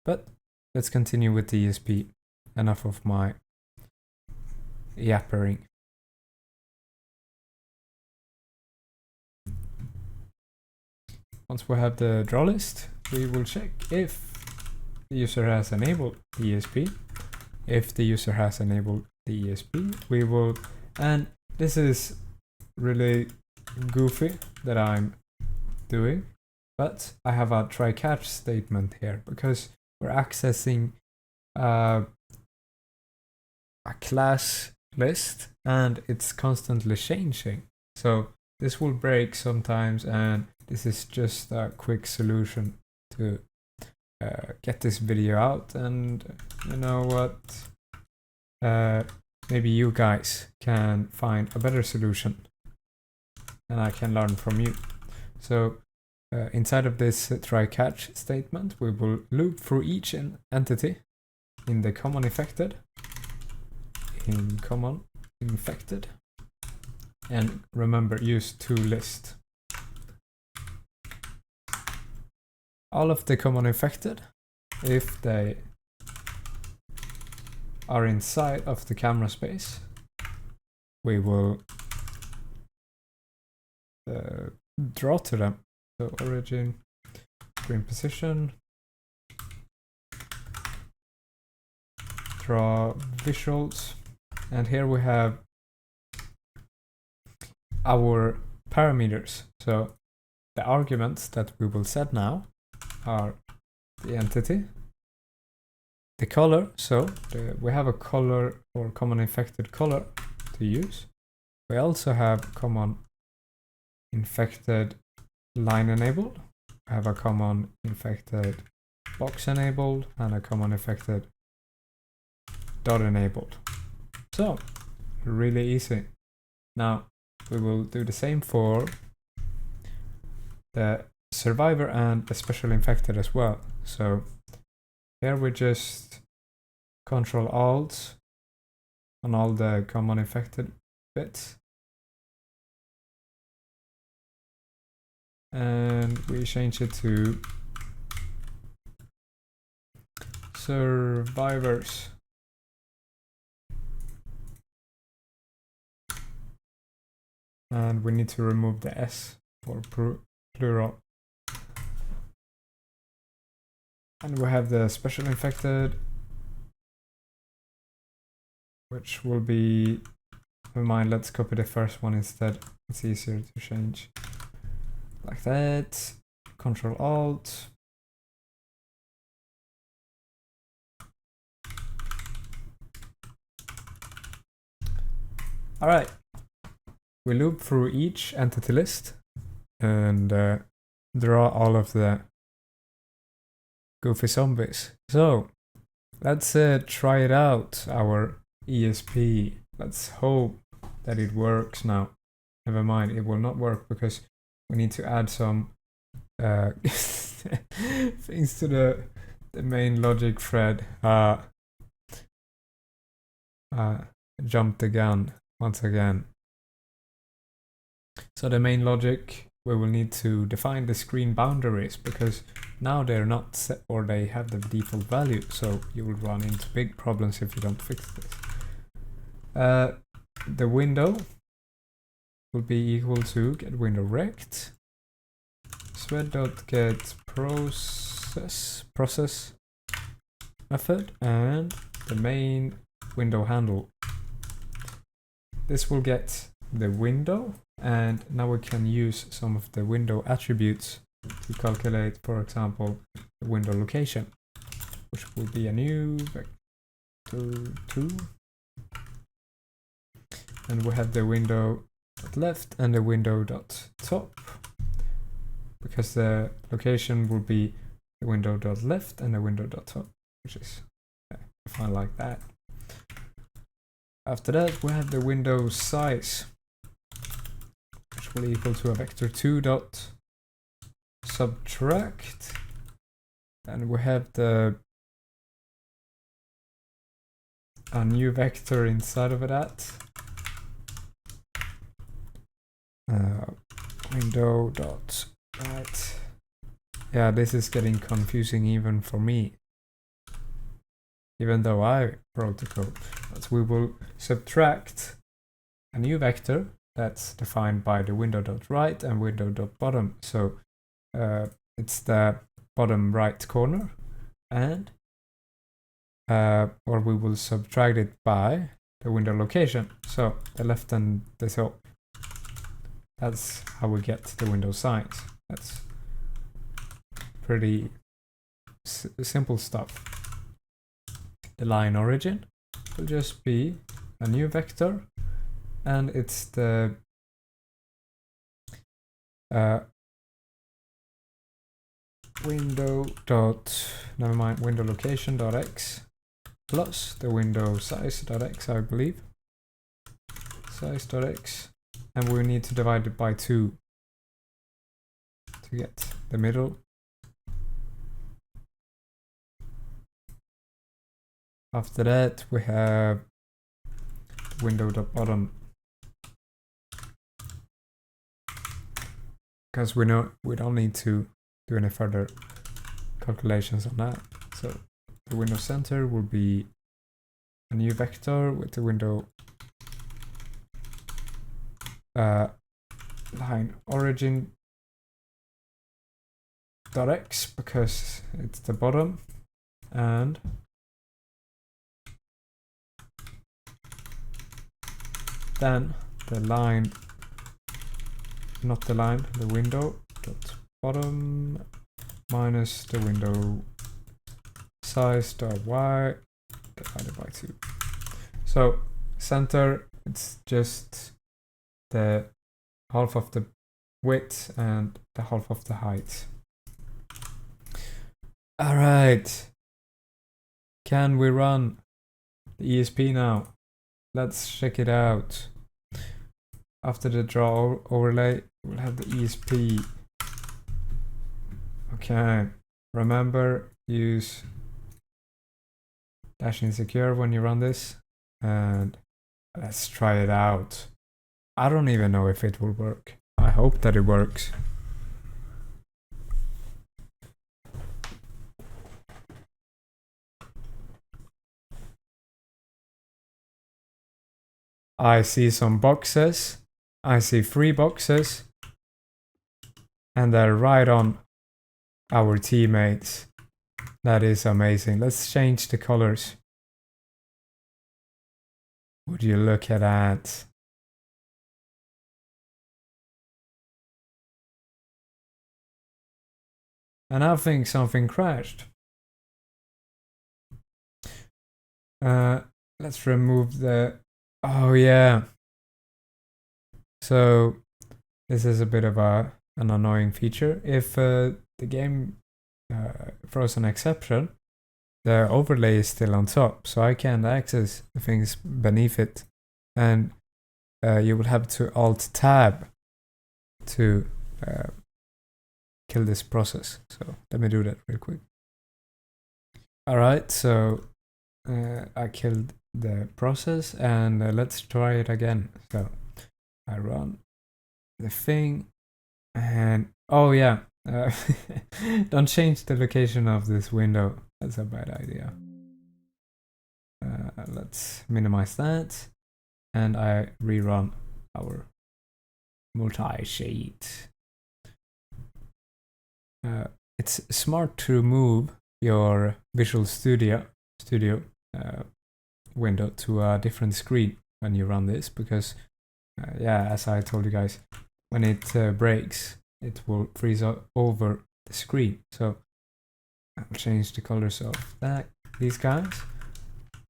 But let's continue with the ESP. Enough of my yappering. Once we have the draw list, we will check if the user has enabled the ESP. If the user has enabled the ESP, we will, and this is really goofy that I'm doing, but I have a try catch statement here because we're accessing a class list and it's constantly changing. So this will break sometimes, and this is just a quick solution to get this video out. And you know what? Maybe you guys can find a better solution and I can learn from you. So inside of this try catch statement, we will loop through each entity in the common affected, in common infected, and remember, use toList. All of the common infected, if they are inside of the camera space, we will draw to them. So origin, screen position, draw visuals, and here we have our parameters. So the arguments that we will set now are the entity, the color, so we have a color or common infected color to use. We also have common infected line enabled, we have a common infected box enabled, and a common infected dot enabled. So really easy. Now we will do the same for the survivor and the special infected as well. So here we just Control Alt on all the common infected bits, and we change it to survivors. And we need to remove the S for plural. And we have the special infected, which will be, never mind, let's copy the first one instead. It's easier to change. Like that. Control Alt. Alright. We loop through each entity list and draw all of the goofy zombies. So let's try it out, our ESP. Let's hope that it works now. Never mind, it will not work because we need to add some things to the main logic thread. Jumped the gun once again. So the main logic, we will need to define the screen boundaries, because now they're not set, or they have the default value, so you will run into big problems if you don't fix this. The window will be equal to get window rect, swedz.get process method, and the main window handle. This will get the window, and now we can use some of the window attributes to calculate, for example, the window location, which will be a new vector 2. And we have the window.left and the window.top, because the location will be the window.left and the window.top, which is defined like that. After that, we have the window size, which will equal to a vector 2 dot subtract. Then we have a new vector inside of that. Window dot right. Yeah, this is getting confusing even for me, even though I wrote the code. But we will subtract a new vector that's defined by the window.right and window.bottom. So it's the bottom right corner, and or we will subtract it by the window location. So the left and the top. That's how we get the window size. That's pretty simple stuff. The line origin will just be a new vector, and it's the window location dot x plus the window size dot x, I believe, size dot x, and we need to divide it by 2 to get the middle. After that, we have window.bottom, because we know we don't need to do any further calculations on that. So the window center will be a new vector with the window line origin .x because it's the bottom, and then the line, not the line, the window dot bottom minus the window size dot y divided by 2. So center, it's just the half of the width and the half of the height. All right, can we run the ESP now? Let's check it out. After the draw overlay, we'll have the ESP. Okay, remember, use -insecure when you run this, and let's try it out. I don't even know if it will work. I hope that it works. I see some boxes. I see 3 boxes. And they're right on our teammates. That is amazing. Let's change the colors. Would you look at that? And I think something crashed. Let's remove the... Oh yeah. So this is a bit of an annoying feature. If the game throws an exception, the overlay is still on top, so I can't access the things beneath it. And you will have to Alt-Tab to kill this process. So let me do that real quick. Alright, so I killed the process, and let's try it again. So I run the thing, and oh yeah, don't change the location of this window. That's a bad idea. Let's minimize that, and I rerun our multi-sheet. It's smart to move your Visual Studio window to a different screen when you run this, because yeah, as I told you guys, when it breaks, it will freeze over the screen. So I'll change the colors of these guys.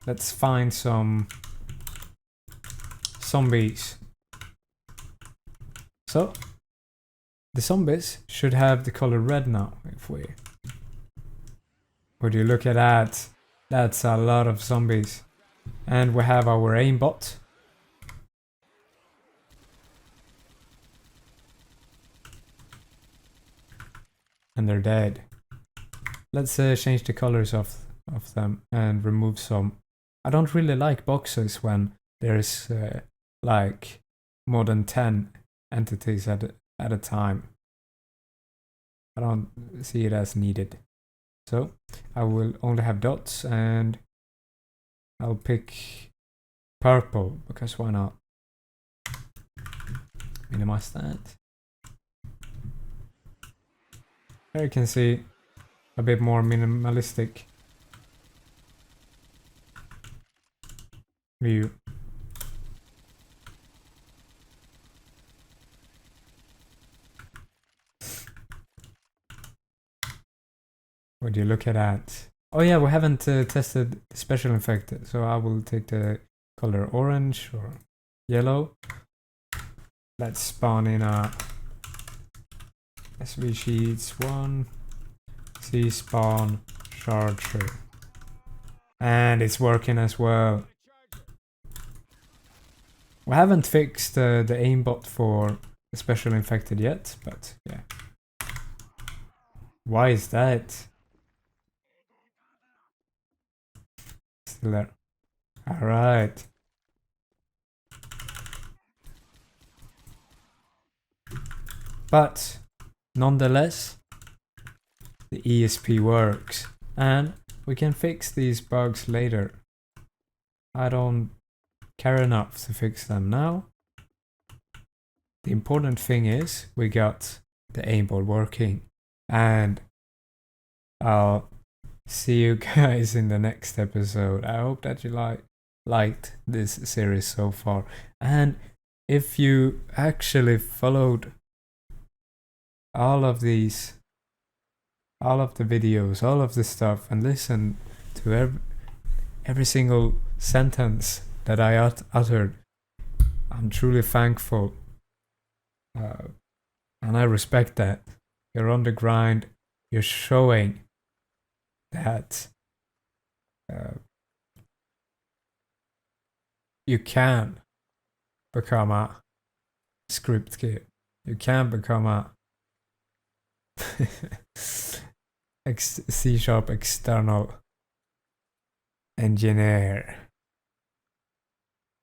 Let's find some zombies. So the zombies should have the color red now. If we would you look at that? That's a lot of zombies. And we have our aimbot. And they're dead. Let's change the colors of them and remove some. I don't really like boxes when there's like more than 10 entities at a time. I don't see it as needed. So I will only have dots, and I'll pick purple because why not? Minimize that. There you can see a bit more minimalistic view. Would you look at that? Oh yeah, we haven't tested the special effect, so I will take the color orange or yellow. Let's spawn in a SV sheets 1 C spawn charger, and it's working as well. We haven't fixed the aimbot for the special infected yet, but yeah. Why is that? Still there. Alright. But nonetheless, the ESP works, and we can fix these bugs later. I don't care enough to fix them now. The important thing is we got the aimbot working, and I'll see you guys in the next episode. I hope that you liked this series so far, and if you actually followed all of the videos, all of the stuff, and listen to every single sentence that I uttered, I'm truly thankful, and I respect that. You're on the grind, you're showing that you can become a script kid, you can become a C# external engineer,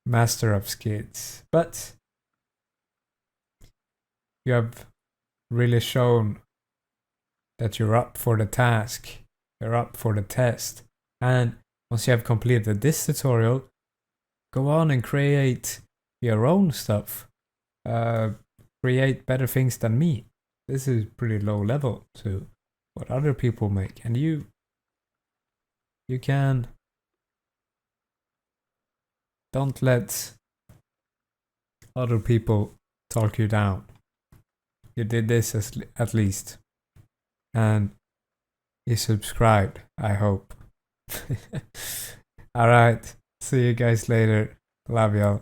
master of skids. But you have really shown that you're up for the task, you're up for the test, and once you have completed this tutorial, go on and create your own stuff, create better things than me. This is pretty low level to what other people make, and you can. Don't let other people talk you down. You did this at least, and you subscribed, I hope. Alright, see you guys later. Love y'all.